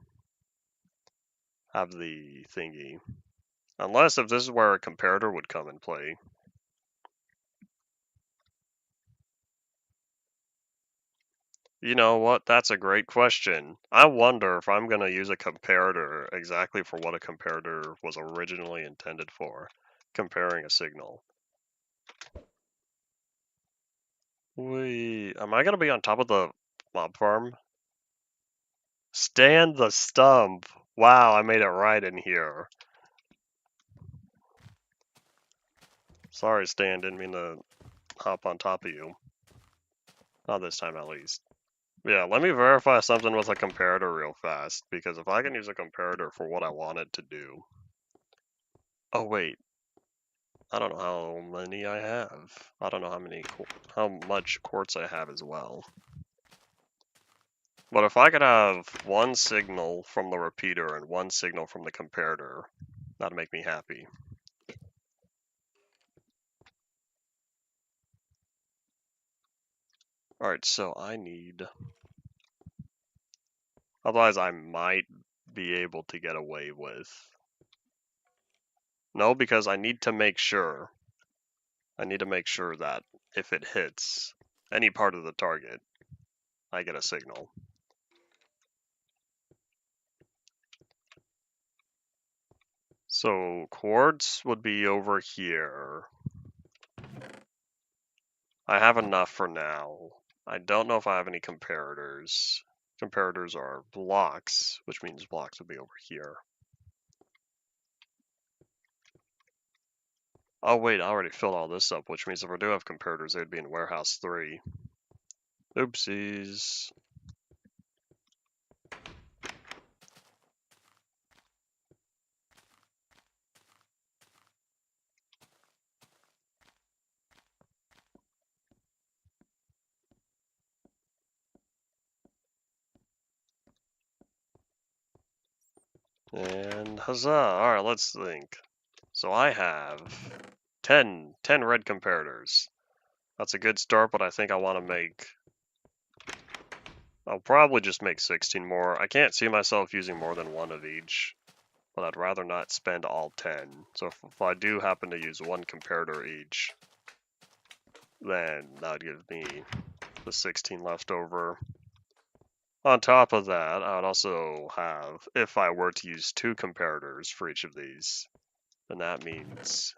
have the thingy. Unless if this is where a comparator would come in play. You know what? That's a great question. I wonder if I'm going to use a comparator exactly for what a comparator was originally intended for. Comparing a signal. Am I going to be on top of the mob farm? Stand the stump! Wow, I made it right in here. Sorry, Stan, didn't mean to hop on top of you. Not this time, at least. Yeah, let me verify something with a comparator real fast, because if I can use a comparator for what I want it to do... Oh, wait. I don't know how many I have. I don't know how much quartz I have as well. But if I could have one signal from the repeater and one signal from the comparator, that'd make me happy. Alright, so I need... Otherwise I might be able to get away with... No, because I need to make sure. I need to make sure that if it hits any part of the target, I get a signal. So quartz would be over here. I have enough for now. I don't know if I have any comparators. Comparators are blocks, which means blocks would be over here. Oh wait, I already filled all this up, which means if I do have comparators, they'd be in warehouse 3. Oopsies. And huzzah! Alright, let's think. So I have 10 red comparators. That's a good start, but I think I want to make... I'll probably just make 16 more. I can't see myself using more than one of each, but I'd rather not spend all 10. So if I do happen to use one comparator each, then that would give me the 16 left over. On top of that, I would also have, if I were to use 2 comparators for each of these, then that means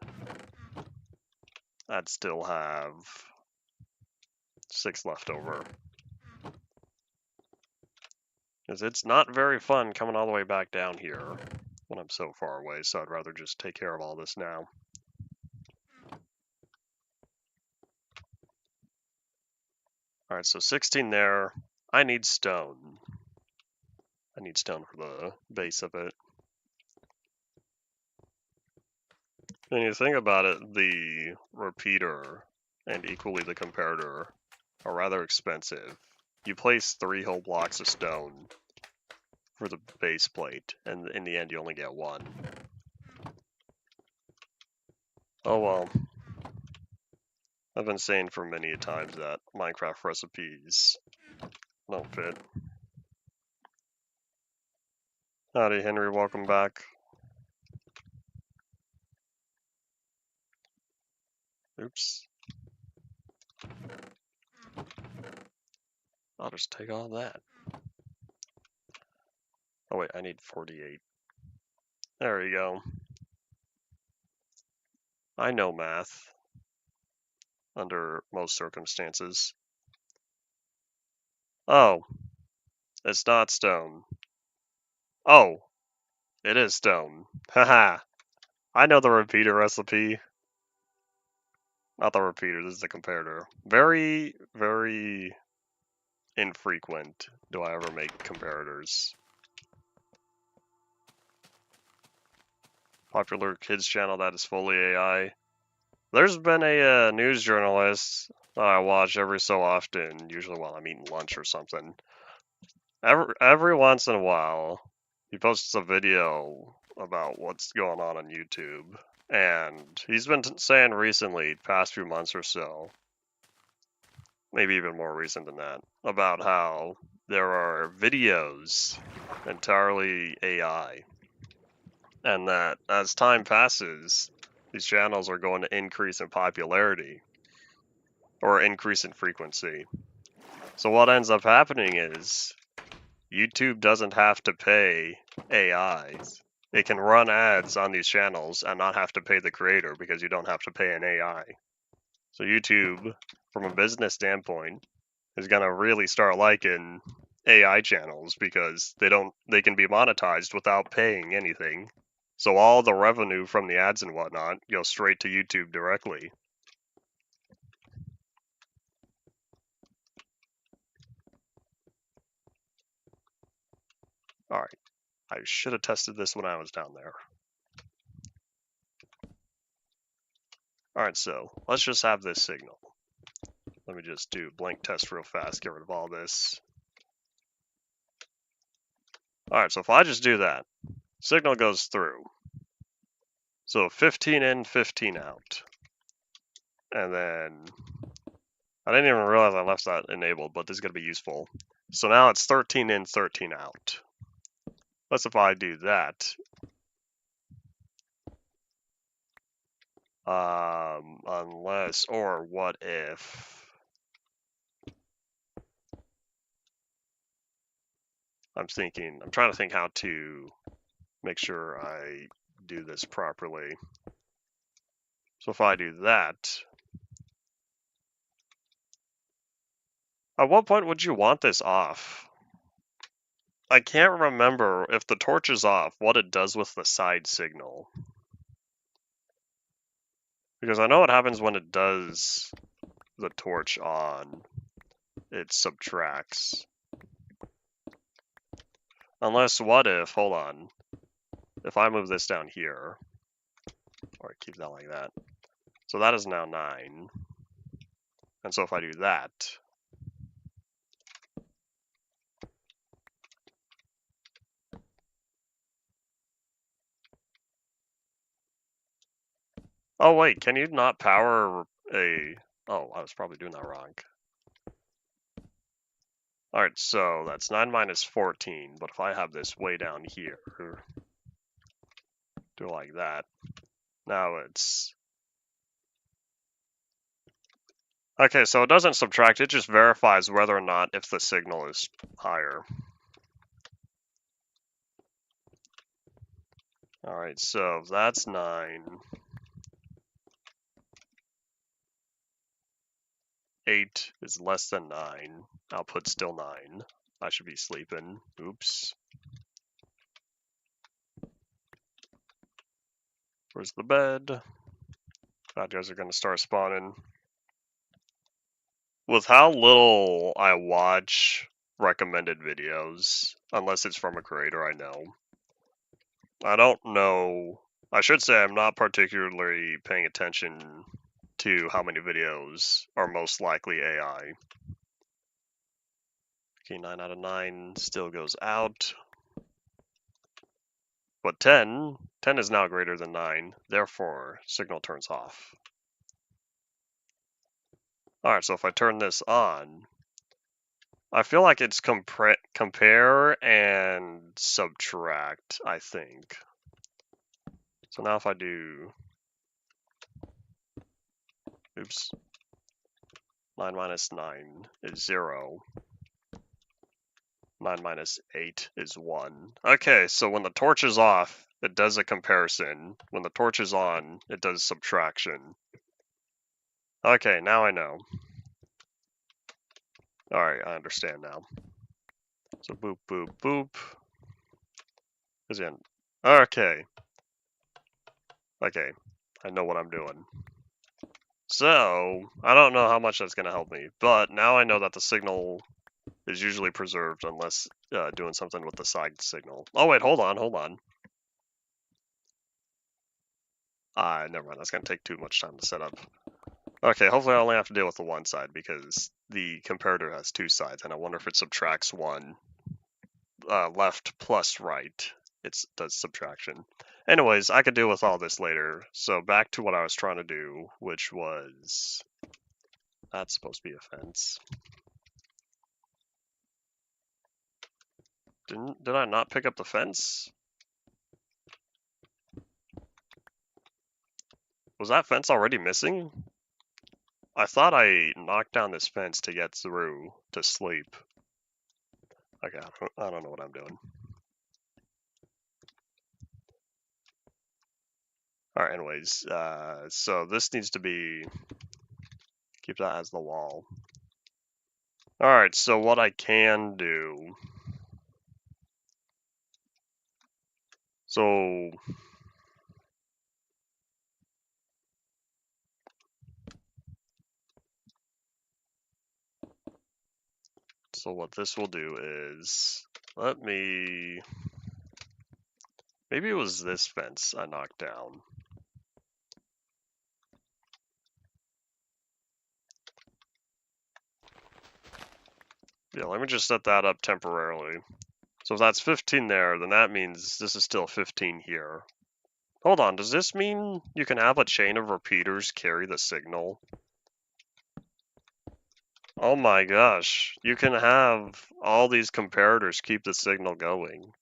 I'd still have 6 left over. Because it's not very fun coming all the way back down here when I'm so far away, so I'd rather just take care of all this now. Alright, so 16 there. I need stone. I need stone for the base of it. When you think about it, the repeater and equally the comparator are rather expensive. You place 3 whole blocks of stone for the base plate, and in the end you only get 1. Oh well. I've been saying for many times that Minecraft recipes don't fit. Howdy Henry, welcome back. Oops. I'll just take all that. Oh wait, I need 48. There we go. I know math. Under most circumstances. Oh. It's not stone. Oh. It is stone. Haha. I know the repeater recipe. Not the repeater, this is the comparator. Very, very infrequent do I ever make comparators. Popular kids channel that is fully AI. There's been a news journalist that I watch every so often, usually while I'm eating lunch or something. Every once in a while, he posts a video about what's going on YouTube. And he's been saying recently, past few months or so, maybe even more recent than that, about how there are videos entirely AI. And that as time passes, these channels are going to increase in popularity or increase in frequency. So what ends up happening is YouTube doesn't have to pay AI. It can run ads on these channels and not have to pay the creator because you don't have to pay an AI. So YouTube, from a business standpoint, is going to really start liking AI channels because they can be monetized without paying anything. So all the revenue from the ads and whatnot goes straight to YouTube directly. Alright, I should have tested this when I was down there. Alright, so let's just have this signal. Let me just do blank test real fast, get rid of all this. Alright, so if I just do that, signal goes through. So 15 in, 15 out. And then I didn't even realize I left that enabled, but this is going to be useful. So now it's 13 in, 13 out. Let's if I do that. Unless, or what if... I'm trying to think how to make sure I do this properly. So if I do that, at what point would you want this off? I can't remember if the torch is off, what it does with the side signal. Because I know what happens when it does the torch on. It subtracts. Unless, what if, hold on, if I move this down here, or keep that like that. So that is now 9. And so if I do that, oh wait, can you not power a, oh, I was probably doing that wrong. Alright, so that's 9 minus 14, but if I have this way down here, do it like that, now it's... Okay, so it doesn't subtract, it just verifies whether or not if the signal is higher. Alright, so that's 9. 8 is less than 9. Output still 9. I should be sleeping. Oops. Where's the bed? Bad guys are gonna start spawning. With how little I watch recommended videos, unless it's from a creator I know, I don't know. I should say I'm not particularly paying attention to how many videos are most likely AI. Okay, 9 out of 9 still goes out. But 10 is now greater than 9, therefore signal turns off. Alright, so if I turn this on, I feel like it's compare and subtract, I think. So now if I do, oops, 9 minus 9 is 0. 9 minus 8 is 1. Okay, so when the torch is off, it does a comparison. When the torch is on, it does subtraction. Okay, now I know. Alright, I understand now. So boop, boop, boop. Is in. Okay. Okay, I know what I'm doing. So, I don't know how much that's going to help me, but now I know that the signal is usually preserved unless doing something with the side signal. Oh wait, hold on. Never mind, that's going to take too much time to set up. Okay, hopefully I only have to deal with the one side because the comparator has 2 sides, and I wonder if it subtracts one left plus right. It does subtraction. Anyways, I could deal with all this later. So back to what I was trying to do, which was... That's supposed to be a fence. Did I not pick up the fence? Was that fence already missing? I thought I knocked down this fence to get through to sleep. Okay, I don't know what I'm doing. Alright, anyways, so this needs to be... Keep that as the wall. Alright, so what I can do... So what this will do is, maybe it was this fence I knocked down. Yeah, let me just set that up temporarily. So if that's 15 there, then that means this is still 15 here. Hold on, does this mean you can have a chain of repeaters carry the signal? Oh my gosh, you can have all these comparators keep the signal going.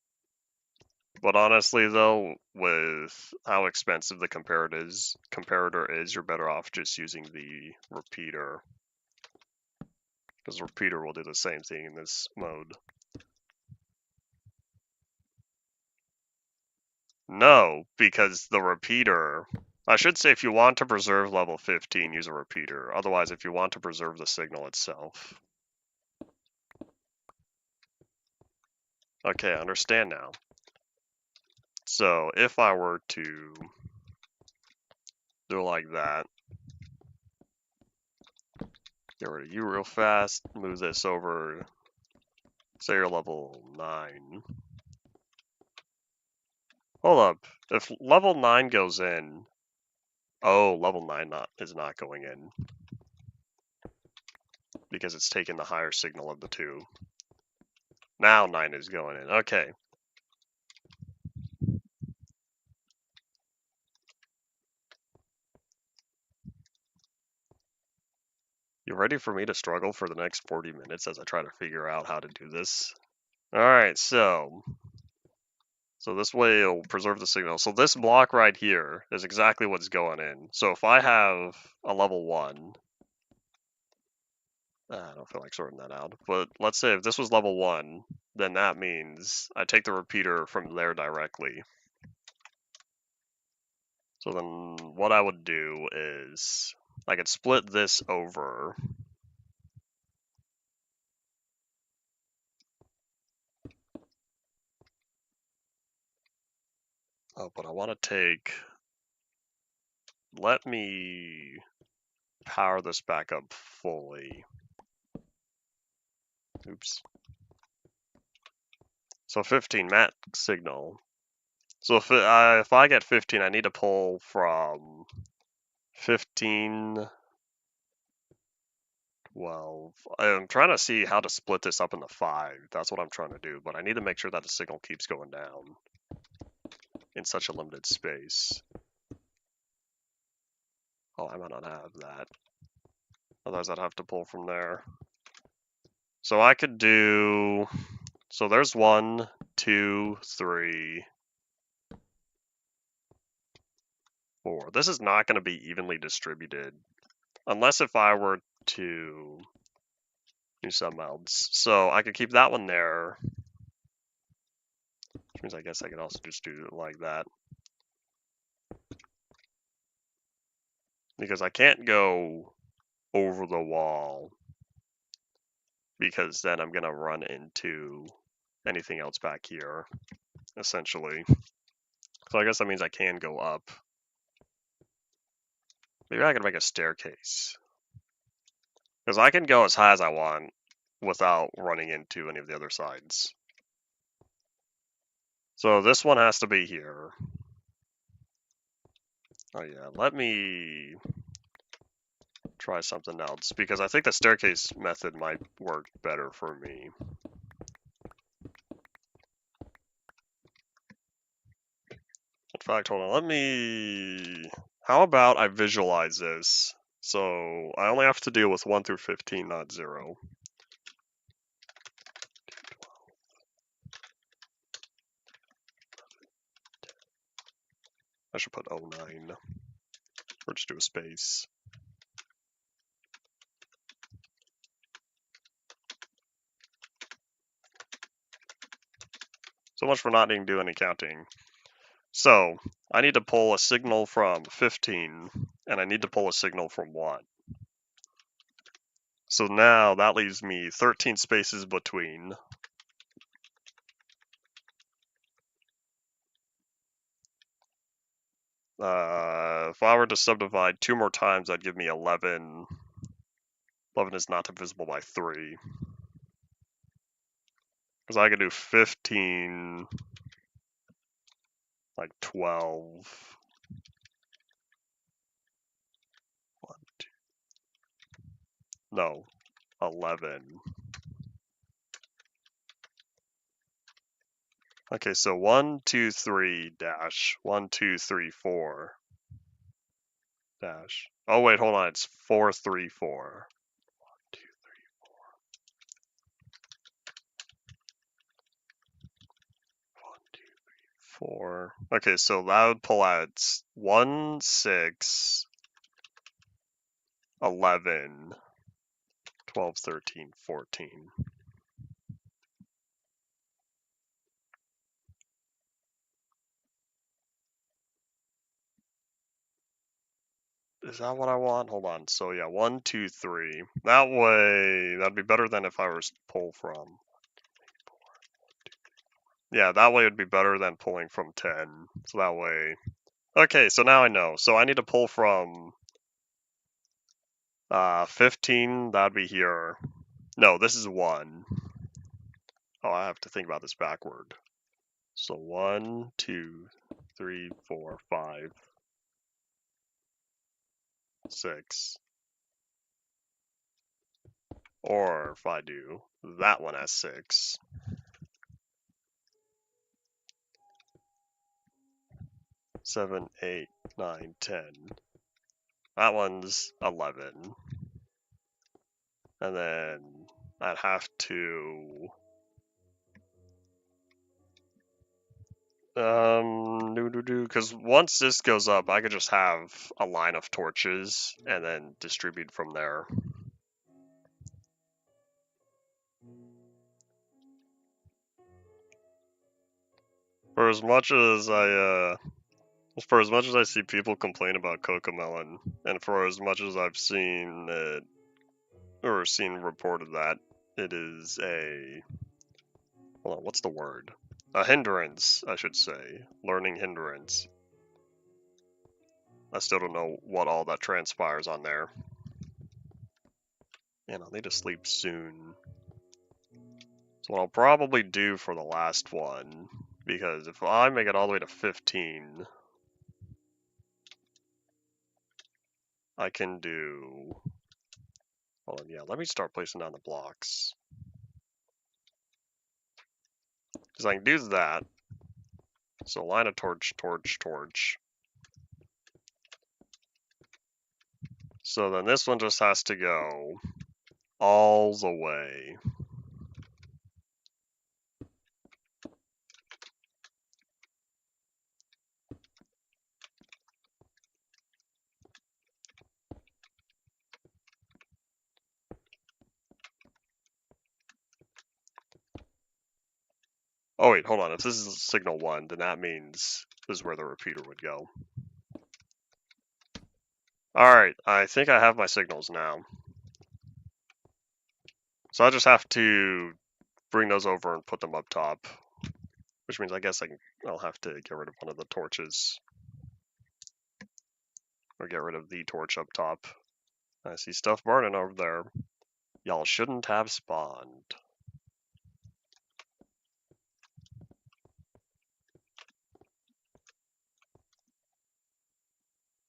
But honestly though, with how expensive the comparator is, you're better off just using the repeater. Because the repeater will do the same thing in this mode. No, because the repeater... I should say if you want to preserve level 15, use a repeater. Otherwise, if you want to preserve the signal itself. Okay, I understand now. So, if I were to do it like that, get rid of you real fast, move this over, say you're level 9. Hold up, if level 9 goes in, oh, level 9 is not going in. Because it's taking the higher signal of the two. Now 9 is going in, okay. You ready for me to struggle for the next 40 minutes as I try to figure out how to do this? Alright, so this way it'll preserve the signal. So this block right here is exactly what's going in. So if I have a level 1, I don't feel like sorting that out, but let's say if this was level 1, then that means I take the repeater from there directly. So then what I would do is I could split this over. Oh, but I want to take... Let me power this back up fully. Oops. So 15 max signal. So if I get 15, I need to pull from 15, 12. I'm trying to see how to split this up into 5. That's what I'm trying to do, but I need to make sure that the signal keeps going down in such a limited space. Oh, I might not have that. Otherwise, I'd have to pull from there. So I could do... So there's 1, 2, 3, 4. This is not going to be evenly distributed. Unless if I were to do something else. So I could keep that one there. Which means I guess I could also just do it like that. Because I can't go over the wall. Because then I'm going to run into anything else back here, essentially. So I guess that means I can go up. Maybe I can make a staircase. Because I can go as high as I want without running into any of the other sides. So this one has to be here. Oh yeah, let me try something else, because I think the staircase method might work better for me. In fact, hold on, how about I visualize this? So I only have to deal with 1 through 15, not 0. I should put 09, or just do a space. So much for not needing to do any counting. So I need to pull a signal from 15, and I need to pull a signal from 1. So now that leaves me 13 spaces between. If I were to subdivide 2 more times, that'd give me 11. 11 is not divisible by 3. Because I could do 15, like 12. 1, 2. No, 11. Okay, so 1, 2, 3, dash. 1, 2, 3, 4. Dash. Oh, wait, hold on. It's 4, 3, 4. 1, 2, 4. Okay, so that would pull out 1, 6, 11, 12, 13, 14. Is that what I want? Hold on. So yeah, 1, 2, 3. That way, that'd be better than if I was to pull from. Yeah, that way would be better than pulling from 10. So that way. Okay, so now I know. So I need to pull from 15. That'd be here. No, this is 1. Oh, I have to think about this backward. So 1, 2, 3, 4, 5, 6. Or if I do that one as 6. 7, 8, 9, 10. That one's 11. And then I'd have to because once this goes up, I could just have a line of torches and then distribute from there. For as much as I see people complain about Cocomelon, and for as much as I've seen it or seen reported that it is a hold on, what's the word? A hindrance, I should say, learning hindrance. I still don't know what all that transpires on there. And I'll need to sleep soon. So what I'll probably do for the last one, because if I make it all the way to 15, I can do... Hold on, yeah, let me start placing down the blocks. Because I can do that. So line of torch, torch, torch. So then this one just has to go all the way. Oh wait, hold on. If this is signal 1, then that means this is where the repeater would go. Alright, I think I have my signals now. So I just have to bring those over and put them up top. Which means I guess I'll have to get rid of one of the torches. Or get rid of the torch up top. I see stuff burning over there. Y'all shouldn't have spawned.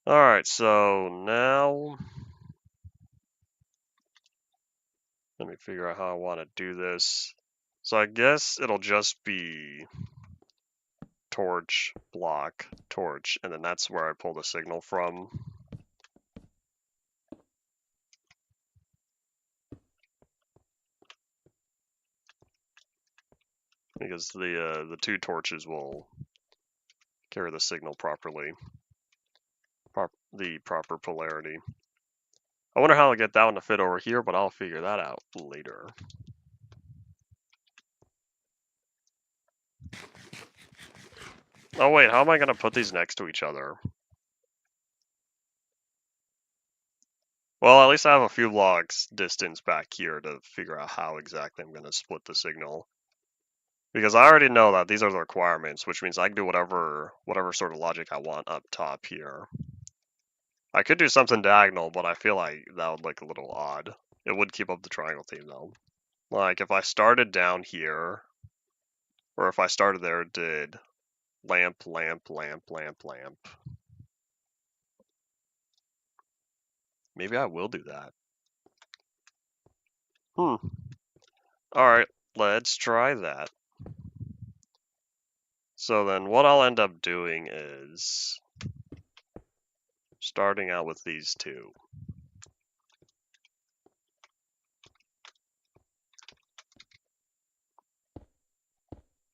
Alright, so now... Let me figure out how I want to do this. So I guess it'll just be torch, block, torch, and then that's where I pull the signal from. Because the 2 torches will carry the signal properly. The proper polarity. I wonder how I'll get that one to fit over here, but I'll figure that out later. Oh wait, how am I going to put these next to each other? Well, at least I have a few blocks distance back here to figure out how exactly I'm going to split the signal. Because I already know that these are the requirements, which means I can do whatever sort of logic I want up top here. I could do something diagonal, but I feel like that would look a little odd. It would keep up the triangle theme though. Like if I started down here, or if I started there, did lamp, lamp, lamp, lamp, lamp. Maybe I will do that. Alright, let's try that. So then what I'll end up doing is starting out with these 2.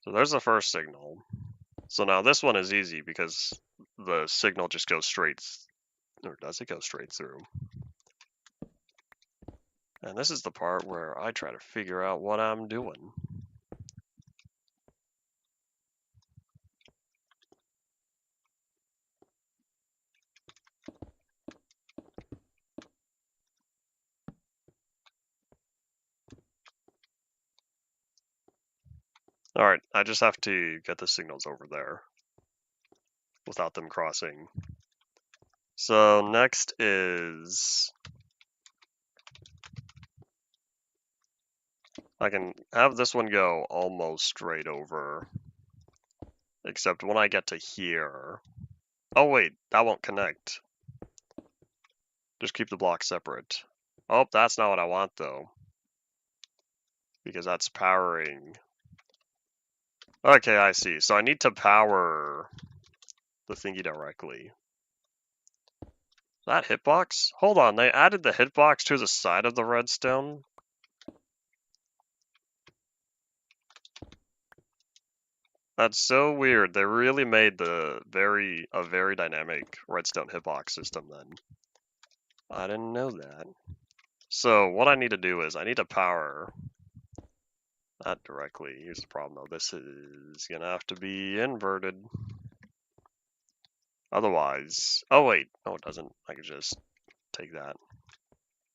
So there's the first signal. So now this one is easy because the signal just goes straight, or does it go straight through? And this is the part where I try to figure out what I'm doing. Alright, I just have to get the signals over there without them crossing. So next is I can have this one go almost straight over, except when I get to here. Oh wait, that won't connect. Just keep the blocks separate. Oh, that's not what I want though, because that's powering. Okay, I see. So I need to power the thingy directly. That hitbox? Hold on, they added the hitbox to the side of the redstone? That's so weird. They really made a very dynamic redstone hitbox system then. I didn't know that. So what I need to do is I need to power that directly. Here's the problem though. This is gonna have to be inverted. Otherwise, oh wait, no it doesn't. I can just take that.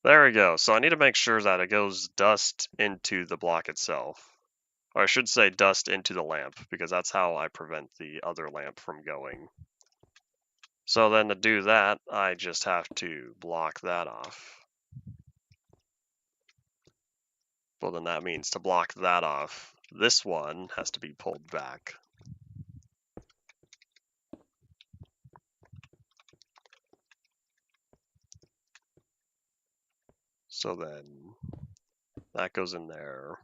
There we go. So I need to make sure that it goes dust into the block itself. Or I should say dust into the lamp, because that's how I prevent the other lamp from going. So then to do that, I just have to block that off. Well, then that means to block that off, this one has to be pulled back. So then that goes in there.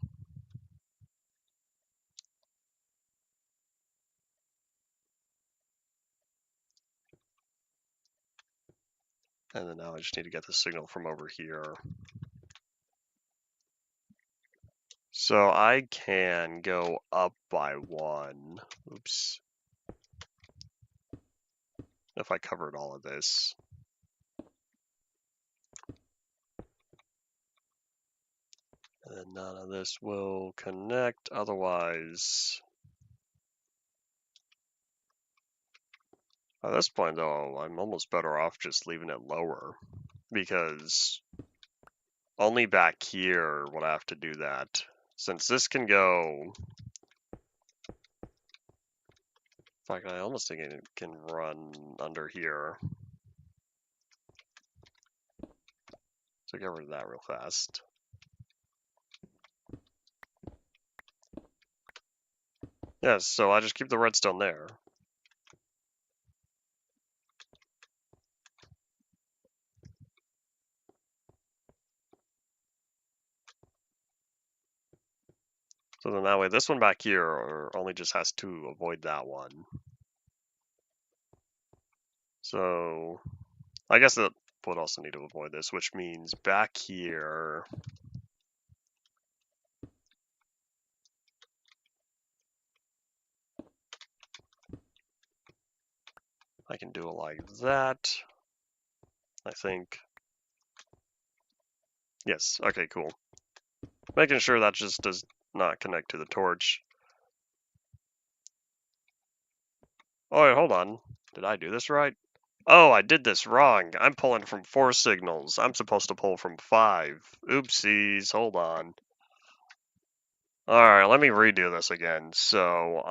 And then now I just need to get the signal from over here. So I can go up by one. Oops. If I covered all of this. And then none of this will connect, otherwise. At this point though, I'm almost better off just leaving it lower, because only back here would I have to do that. Since this can go, in fact I almost think it can run under here. So get rid of that real fast. Yes, so I just keep the redstone there. So then that way this one back here only just has to avoid that one. So I guess that would also need to avoid this, which means back here I can do it like that, I think. Yes, okay, cool. Making sure that just does not connect to the torch. Oh, wait, hold on. Did I do this right? Oh, I did this wrong. I'm pulling from 4 signals. I'm supposed to pull from 5. Oopsies, hold on. Alright, let me redo this again. So,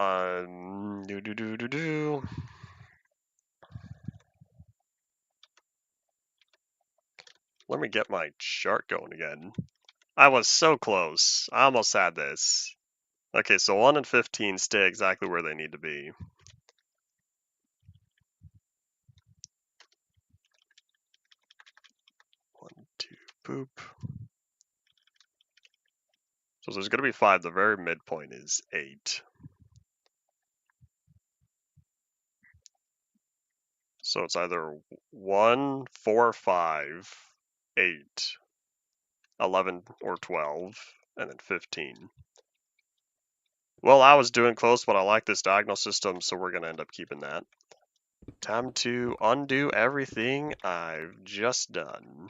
let me get my chart going again. I was so close. I almost had this. Okay, so 1 and 15 stay exactly where they need to be. 1, 2, boop. So there's going to be 5. The very midpoint is 8. So it's either 1, 4, 5, 8, 11, or 12, and then 15. Well, I was doing close, but I like this diagonal system, so we're gonna end up keeping that. Time to undo everything I've just done.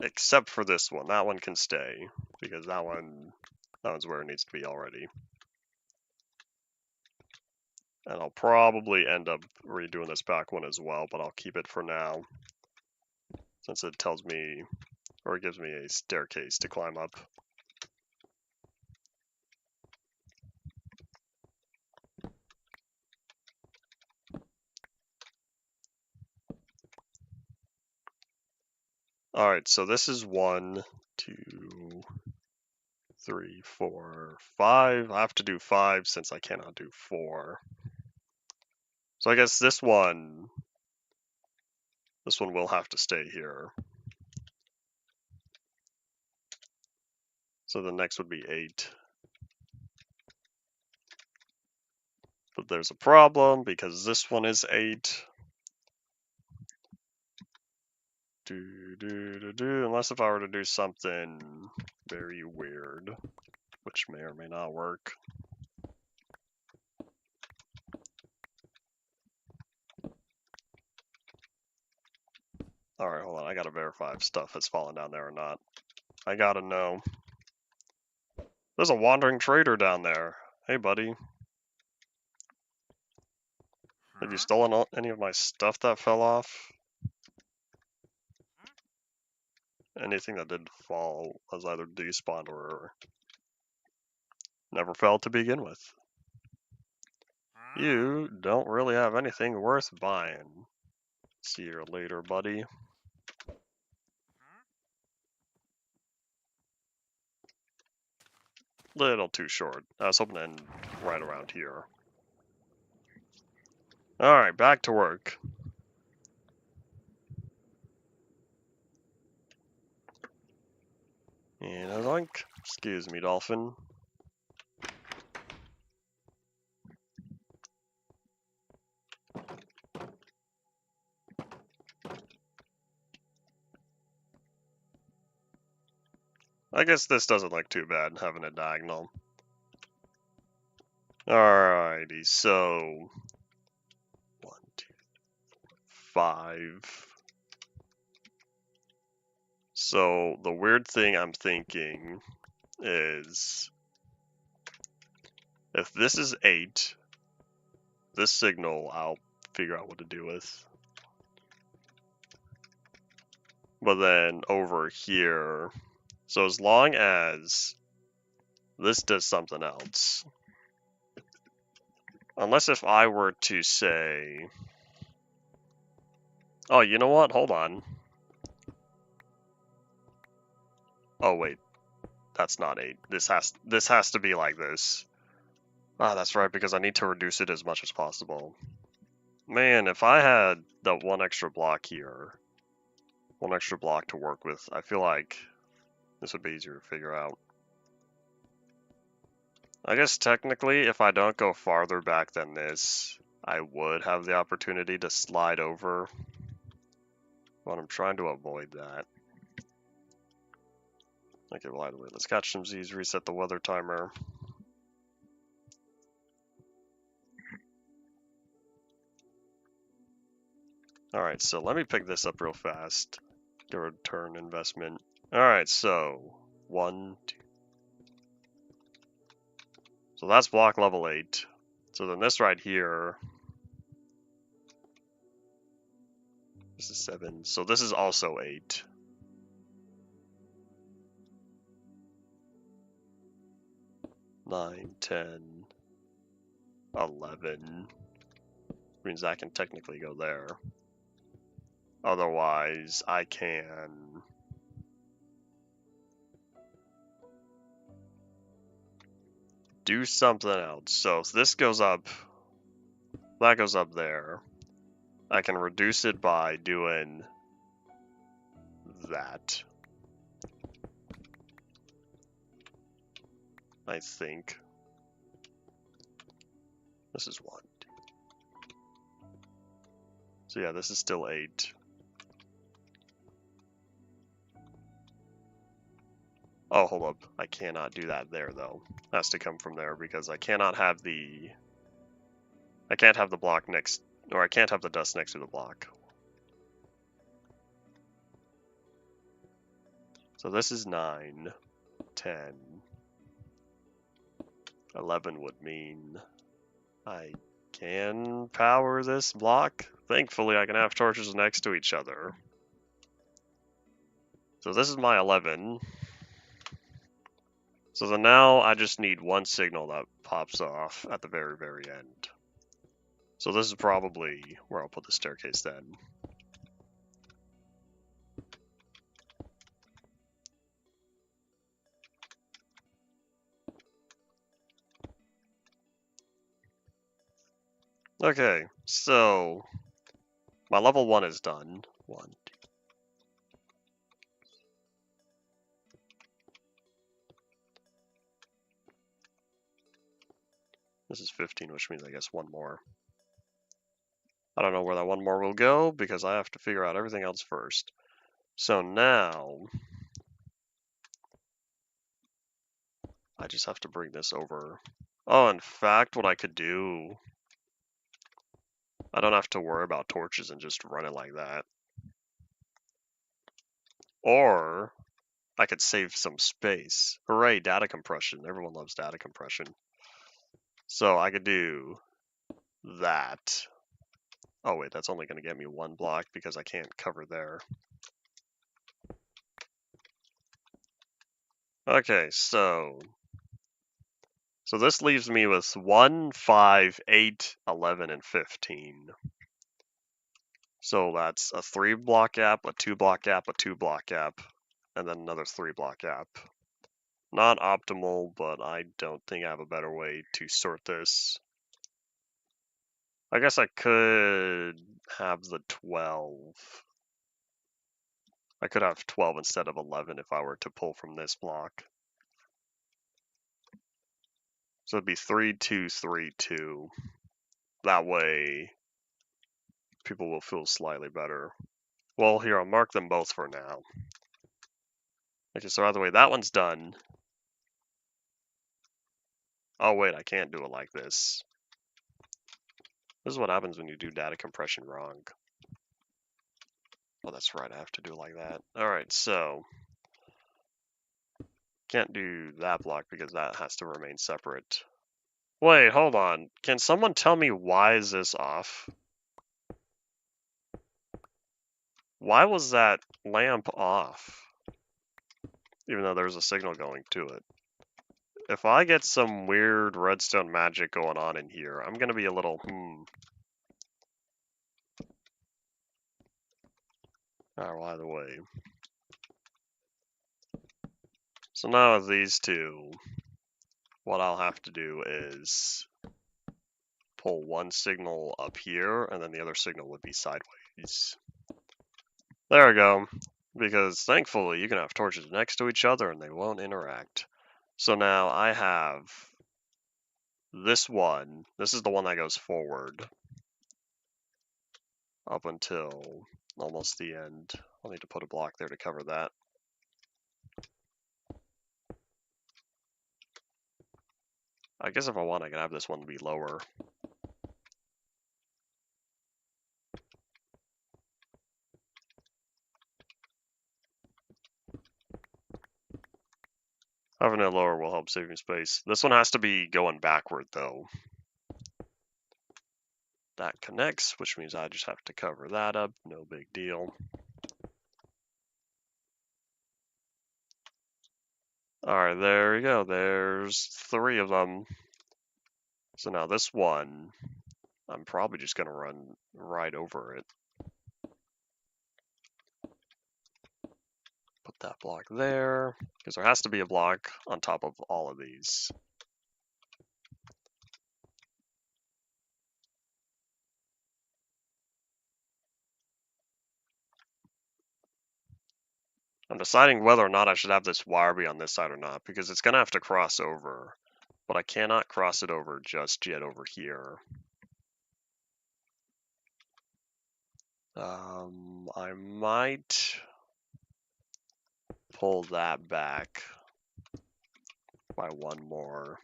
Except for this one. That one can stay, because that one's where it needs to be already. And I'll probably end up redoing this back one as well, but I'll keep it for now, since it tells me, or it gives me a staircase to climb up. Alright, so this is 1, 2, 3, 4, 5. I have to do 5 since I cannot do 4. So I guess this one will have to stay here. So the next would be 8. But there's a problem because this one is 8. Unless if I were to do something very weird, which may or may not work. Alright, hold on, I gotta verify if stuff has fallen down there or not. I gotta know. There's a wandering trader down there. Hey, buddy. Have you stolen any of my stuff that fell off? Anything that did fall was either despawned or never fell to begin with. You don't really have anything worth buying. See you later, buddy. Little too short. I was hoping to end right around here. Alright, back to work. And a link. Excuse me, dolphin. I guess this doesn't look too bad, having a diagonal. Alrighty, so 1, 2, 5. So the weird thing I'm thinking is if this is 8, this signal I'll figure out what to do with. But then over here, so as long as this does something else, unless if I were to say, oh, you know what? Hold on. Oh wait, that's not 8. This has to be like this. Ah, that's right, because I need to reduce it as much as possible. Man, if I had that one extra block here, one extra block to work with, I feel like this would be easier to figure out. I guess technically, if I don't go farther back than this, I would have the opportunity to slide over. But I'm trying to avoid that. Okay, well, either way, let's catch some Z's, reset the weather timer. Alright, so let me pick this up real fast. Get a return investment. Alright, so 1, 2. So that's block level 8. So then this right here, this is 7. So this is also 8. Nine, 10, 11. Means I can technically go there. Otherwise, I can do something else. So if this goes up, that goes up there. I can reduce it by doing that. I think. This is 1. So yeah, this is still 8. Oh, hold up. I cannot do that there, though. It has to come from there, because I cannot have the... I can't have the block next... Or I can't have the dust next to the block. So this is 9, 10... 11 would mean I can power this block. Thankfully, I can have torches next to each other. So this is my 11. So then now I just need one signal that pops off at the very, very end. So this is probably where I'll put the staircase then. Okay, so my level 1 is done. 1, 2. This is 15, which means I guess one more. I don't know where that one more will go because I have to figure out everything else first. So now I just have to bring this over. Oh, in fact, what I could do, I don't have to worry about torches and just run it like that. Or I could save some space. Hooray, data compression. Everyone loves data compression. So I could do that. Oh wait, that's only going to get me one block because I can't cover there. Okay, so this leaves me with 1, 5, 8, 11, and 15. So that's a 3 block gap, a 2 block gap, a 2 block gap, and then another 3 block gap. Not optimal, but I don't think I have a better way to sort this. I guess I could have the 12. I could have 12 instead of 11 if I were to pull from this block. So it'd be 3, 2, 3, 2. That way, people will feel slightly better. Well, here, I'll mark them both for now. Okay, so either way, that one's done. Oh wait, I can't do it like this. This is what happens when you do data compression wrong. Oh, that's right, I have to do it like that. Alright, so can't do that block because that has to remain separate. Wait, hold on. Can someone tell me why is this off? Why was that lamp off? Even though there's a signal going to it. If I get some weird redstone magic going on in here, I'm gonna be a little, Alright, well, either way. So now with these two, what I'll have to do is pull one signal up here, and then the other signal would be sideways. There we go. Because thankfully you can have torches next to each other and they won't interact. So now I have this one. This is the one that goes forward up until almost the end. I'll need to put a block there to cover that. I guess if I want, I can have this one be lower. Having it lower will help saving space. This one has to be going backward, though. That connects, which means I just have to cover that up. No big deal. Alright, there we go. There's 3 of them. So now this one, I'm probably just going to run right over it. Put that block there, because there has to be a block on top of all of these. I'm deciding whether or not I should have this wire be on this side or not, because it's going to have to cross over. But I cannot cross it over just yet over here. I might pull that back by one more.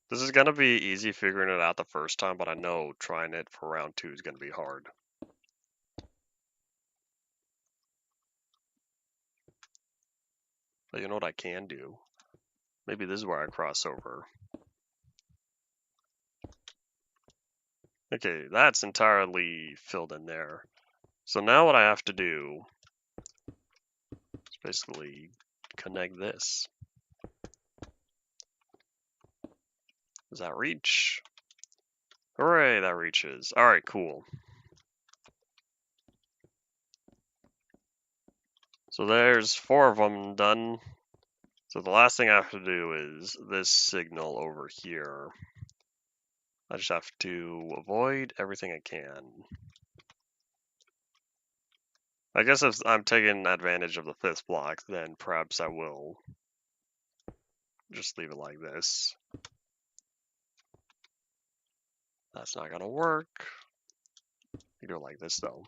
This is going to be easy figuring it out the first time, but I know trying it for round 2 is going to be hard. But you know what I can do? Maybe this is where I cross over. Okay, that's entirely filled in there. So now what I have to do is basically connect this. Does that reach? Hooray, that reaches. All right, cool. So there's 4 of them done. So the last thing I have to do is this signal over here. I just have to avoid everything I can. I guess if I'm taking advantage of the 5th block, then perhaps I will just leave it like this. That's not gonna work. You do it like this though.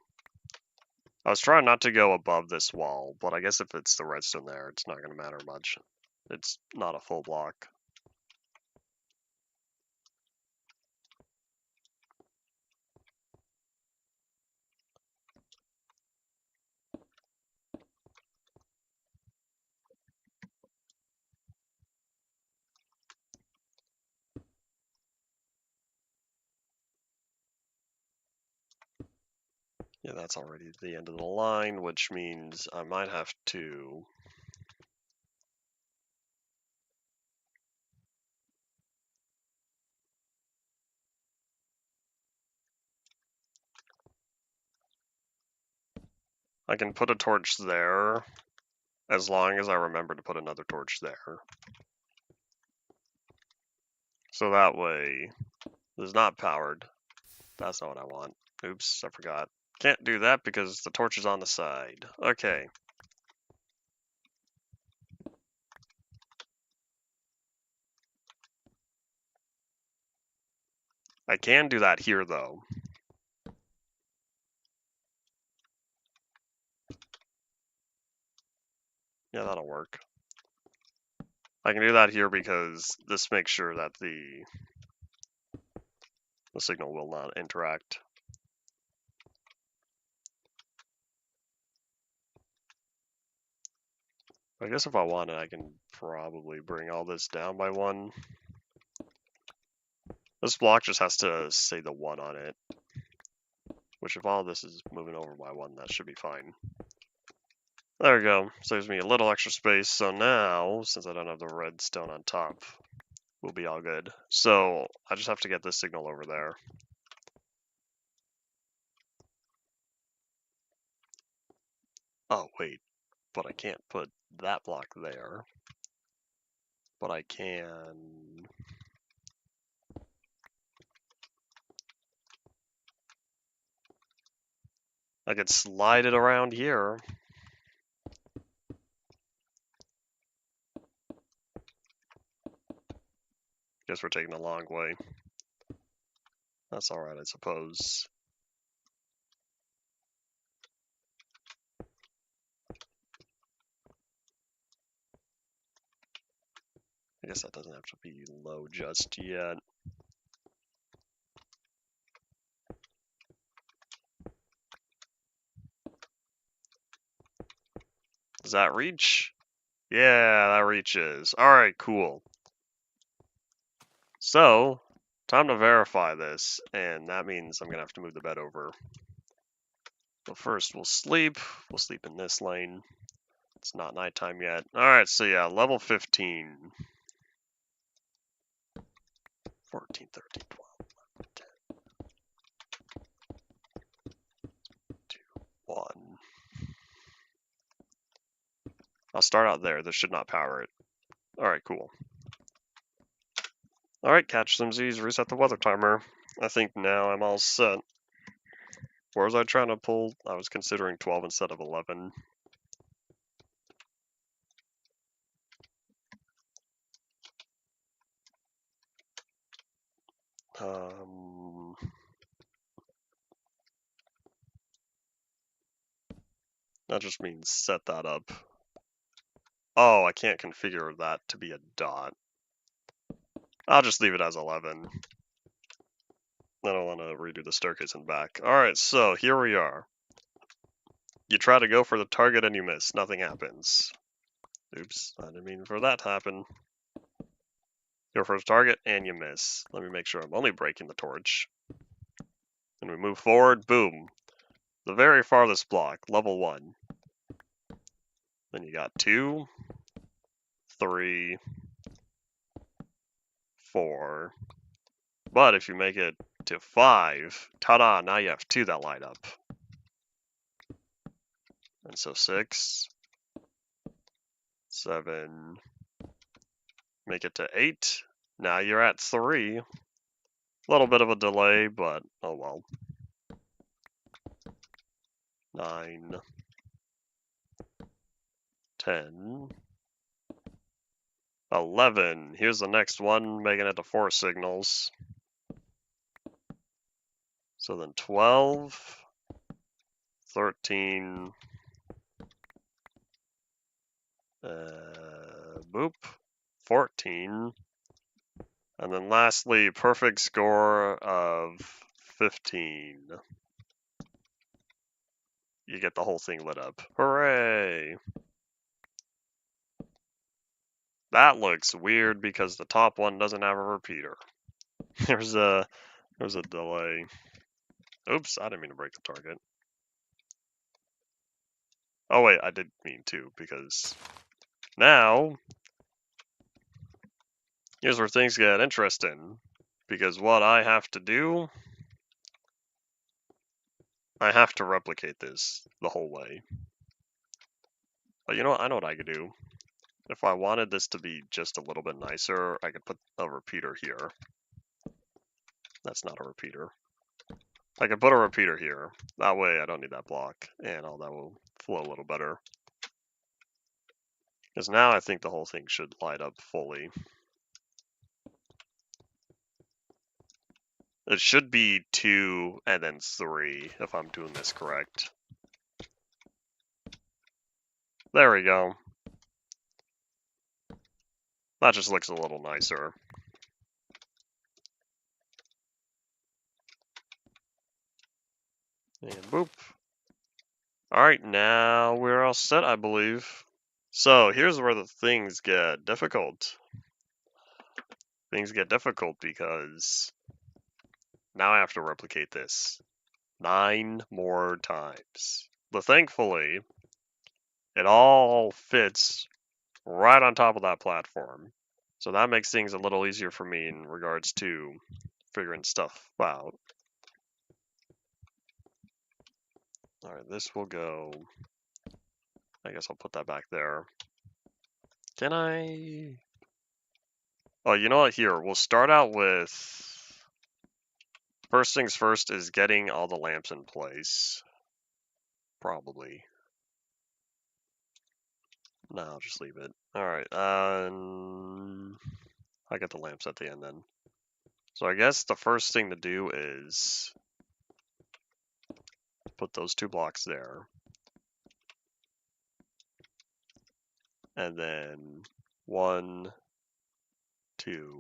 I was trying not to go above this wall, but I guess if it's the redstone there, it's not gonna matter much. It's not a full block. Yeah, that's already the end of the line, which means I might have to... I can put a torch there, as long as I remember to put another torch there. So that way, it's not powered. That's not what I want. Oops, I forgot. Can't do that because the torch is on the side. Okay. I can do that here, though. Yeah, that'll work. I can do that here because this makes sure that the signal will not interact. I guess if I wanted, I can probably bring all this down by 1. This block just has to say the 1 on it, which if all this is moving over by 1, that should be fine. There we go. Saves me a little extra space. So now, since I don't have the redstone on top, we'll be all good. So I just have to get this signal over there. Oh, wait. But I can't put that block there. But I can... I could slide it around here. Guess we're taking a long way. That's alright, I suppose. I guess that doesn't have to be low just yet. Does that reach? Yeah, that reaches. Alright, cool. So, time to verify this, and that means I'm gonna have to move the bed over. But first, we'll sleep. We'll sleep in this lane. It's not nighttime yet. Alright, so yeah, level 15. 14, 13, 12, 11, 10, 2, 1. I'll start out there. This should not power it. Alright, cool. Alright, catch some Z's, reset the weather timer. I think now I'm all set. Where was I trying to pull? I was considering 12 instead of 11. That just means set that up. Oh, I can't configure that to be a dot. I'll just leave it as 11. I don't want to redo the staircase and back. Alright, so here we are. You try to go for the target and you miss. Nothing happens. Oops, I didn't mean for that to happen. Go for the target and you miss. Let me make sure I'm only breaking the torch. And we move forward, boom. The very farthest block, level 1. Then you got 2, 3, 4. But if you make it to 5, ta-da, now you have 2 that light up. And so 6, 7, make it to 8. Now you're at 3. A little bit of a delay, but oh well. 9, 10, 11. Here's the next one, making it to 4 signals. So then 12, 13, boop, 14, and then lastly, perfect score of 15. You get the whole thing lit up. Hooray! That looks weird because the top one doesn't have a repeater. There's a delay. Oops, I didn't mean to break the target. Oh wait, I did mean to, because now here's where things get interesting. Because what I have to do, I have to replicate this the whole way. But you know what? I know what I could do. If I wanted this to be just a little bit nicer, I could put a repeater here. That's not a repeater. I could put a repeater here. That way I don't need that block, and all that will flow a little better. Because now I think the whole thing should light up fully. It should be 2 and then 3, if I'm doing this correct. There we go. That just looks a little nicer. And boop. Alright, now we're all set, I believe. So, here's where the things get difficult. Things get difficult because now I have to replicate this 9 more times. But thankfully, it all fits right on top of that platform. So that makes things a little easier for me in regards to figuring stuff out. Alright, this will go... I guess I'll put that back there. Can I... Oh, you know what? Here, we'll start out with... First things first is getting all the lamps in place. Probably. No, I'll just leave it. Alright, I get the lamps at the end then. So I guess the first thing to do is put those 2 blocks there. And then 1, 2.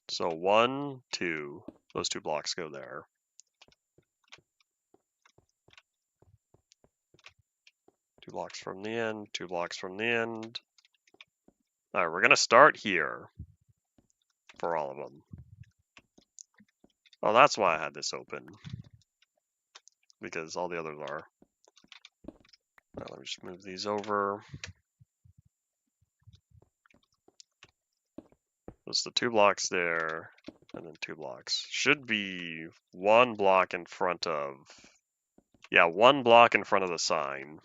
So 1, 2, those 2 blocks go there. Two blocks from the end, 2 blocks from the end. Alright, we're gonna start here for all of them. Oh, that's why I had this open. Because all the others are. Alright, let me just move these over. There's the 2 blocks there, and then 2 blocks. Should be 1 block in front of... Yeah, 1 block in front of the sign.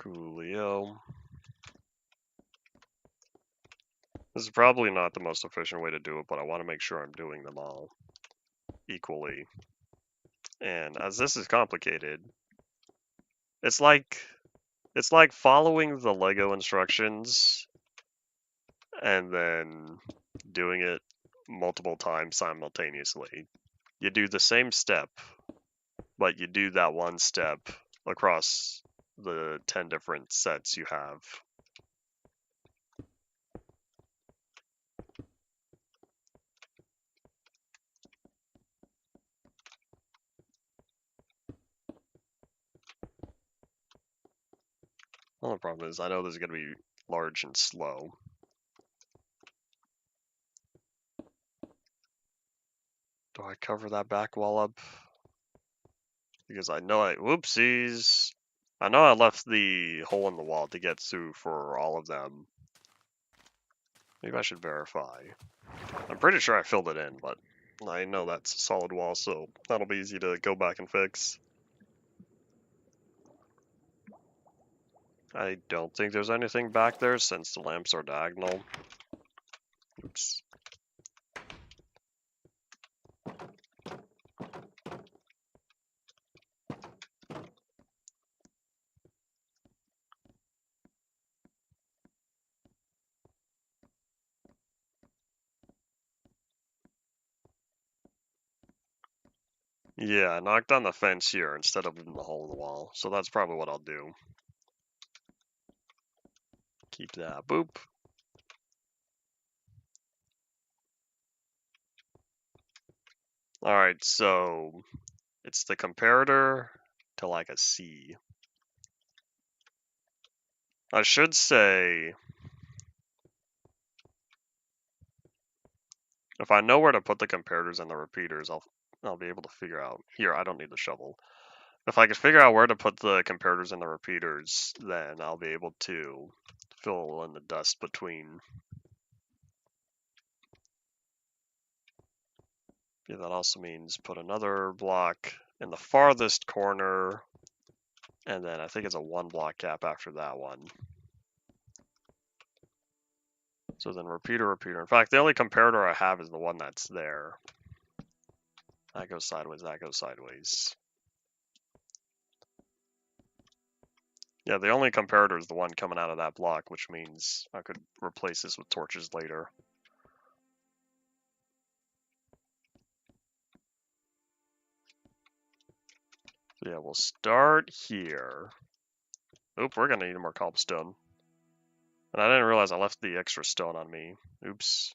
Coolio. This is probably not the most efficient way to do it, but I want to make sure I'm doing them all equally. And as this is complicated, it's like following the Lego instructions and then doing it multiple times simultaneously. You do the same step, but you do that one step across the 10 different sets you have. Well, the problem is I know this is going to be large and slow. Do I cover that back wall up? Because I know whoopsies. I know I left the hole in the wall to get through for all of them. Maybe I should verify. I'm pretty sure I filled it in, but I know that's a solid wall, so that'll be easy to go back and fix. I don't think there's anything back there since the lamps are diagonal. Oops. Yeah, I knocked on the fence here instead of in the hole in the wall, so that's probably what I'll do. Keep that. Boop. Alright, so it's the comparator to like a C. I should say, if I know where to put the comparators and the repeaters, I'll be able to figure out. Here, I don't need the shovel. If I could figure out where to put the comparators and the repeaters, then I'll be able to fill in the dust between. Yeah, that also means put another block in the farthest corner, and then I think it's a 1 block gap after that one. So then repeater, repeater. In fact, the only comparator I have is the one that's there. That goes sideways, that goes sideways. Yeah, the only comparator is the one coming out of that block, which means I could replace this with torches later. So yeah, we'll start here. Oop, we're gonna need more cobblestone. And I didn't realize I left the extra stone on me. Oops.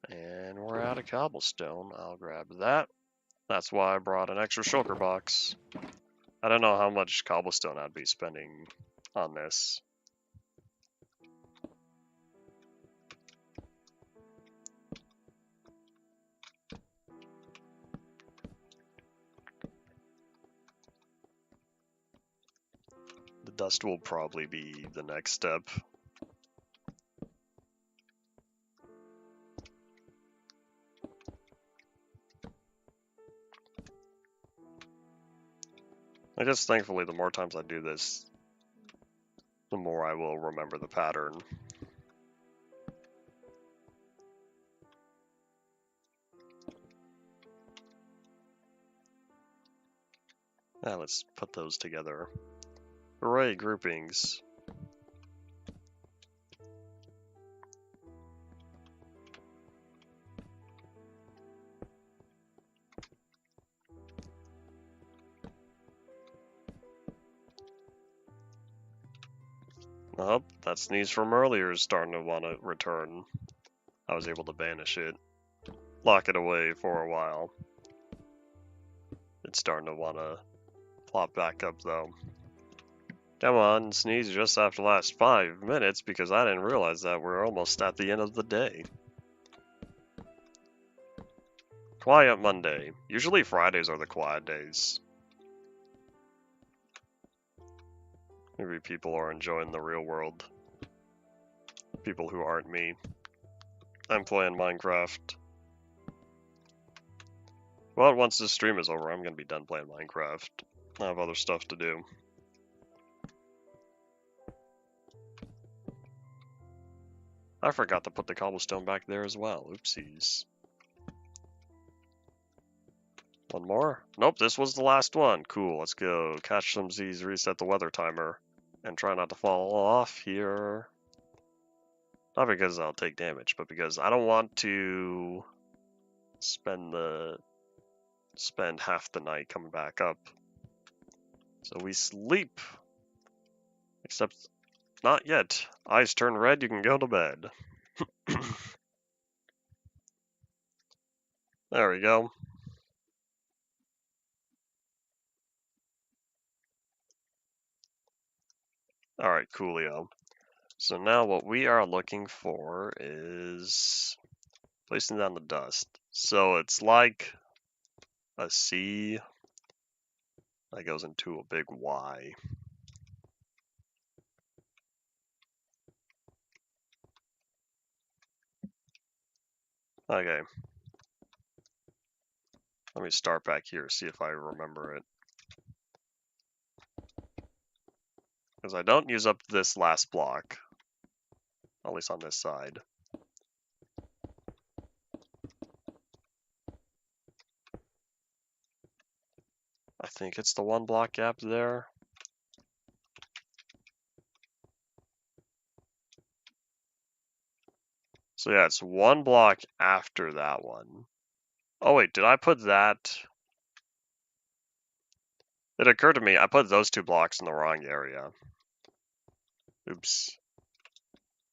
And we're out of cobblestone. I'll grab that. That's why I brought an extra shulker box. I don't know how much cobblestone I'd be spending on this. The dust will probably be the next step. I guess thankfully the more times I do this, the more I will remember the pattern. Now let's put those together. Hooray, groupings. Oh, that sneeze from earlier is starting to want to return. I was able to banish it. Lock it away for a while. It's starting to want to plop back up though. Come on, sneeze just after the last 5 minutes because I didn't realize that we're almost at the end of the day. Quiet Monday. Usually Fridays are the quiet days. Maybe people are enjoying the real world. People who aren't me. I'm playing Minecraft. Well, once this stream is over, I'm going to be done playing Minecraft. I have other stuff to do. I forgot to put the cobblestone back there as well. Oopsies. One more? Nope, this was the last one. Cool, let's go catch some Z's, reset the weather timer, and try not to fall off here. Not because I'll take damage, but because I don't want to spend the spend half the night coming back up. So we sleep. Except, not yet. Eyes turn red, you can go to bed. There we go. Alright, coolio. So now what we are looking for is placing down the dust. So it's like a C that goes into a big Y. Okay. Let me start back here, see if I remember it. Because I don't use up this last block. At least on this side. I think it's the 1 block gap there. So yeah, it's 1 block after that one. Oh wait, did I put that? It occurred to me, I put those 2 blocks in the wrong area. Oops.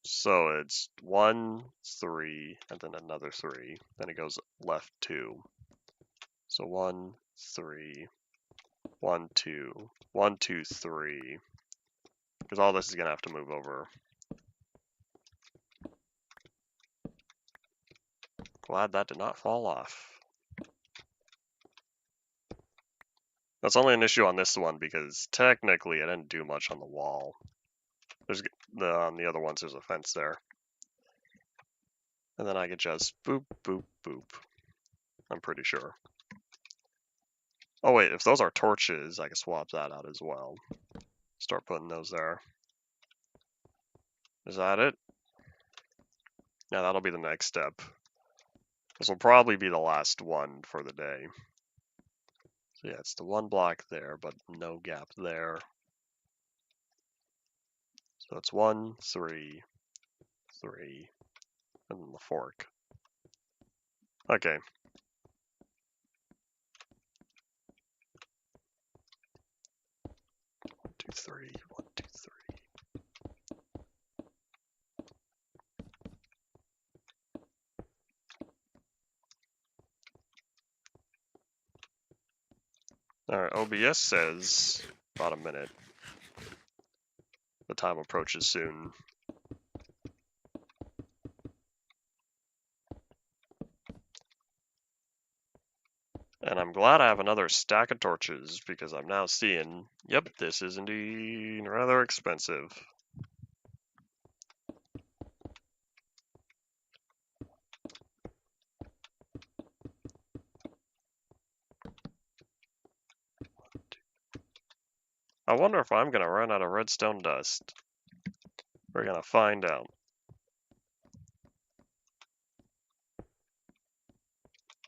So it's 1, 3, and then another 3. Then it goes left 2. So 1, 3, 1, 2, 1, 2, 3. Because all this is gonna have to move over. Glad that did not fall off. That's only an issue on this one because technically I didn't do much on the wall. There's on the other ones there's a fence there. And then I could just boop, boop, boop. I'm pretty sure. Oh wait, if those are torches, I can swap that out as well. Start putting those there. Is that it? Yeah, that'll be the next step. This will probably be the last one for the day. So yeah, it's the 1 block there, but no gap there. So it's 1, 3, 3, and then the fork. Okay. 1, 2, 3, 1, 2, 3. Alright, OBS says about a minute. The time approaches soon. And I'm glad I have another stack of torches because I'm now seeing, yep, this is indeed rather expensive. I wonder if I'm going to run out of redstone dust. We're going to find out.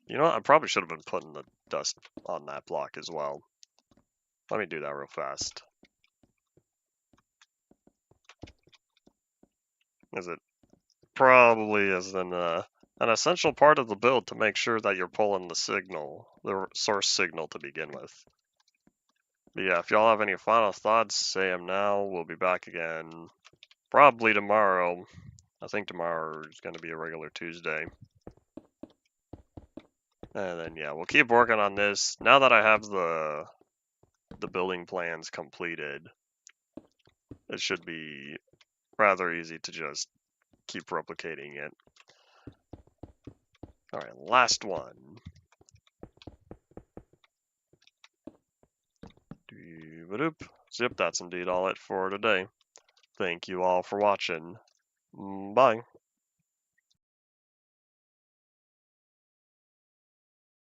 You know what? I probably should have been putting the dust on that block as well. Let me do that real fast. As it probably is an essential part of the build to make sure that you're pulling the signal, the source signal to begin with. But yeah, if y'all have any final thoughts, say them now. We'll be back again probably tomorrow. I think tomorrow is going to be a regular Tuesday. And then yeah, we'll keep working on this. Now that I have the building plans completed, it should be rather easy to just keep replicating it. Alright, last one. Zip, that's indeed all it for today. Thank you all for watching. Bye.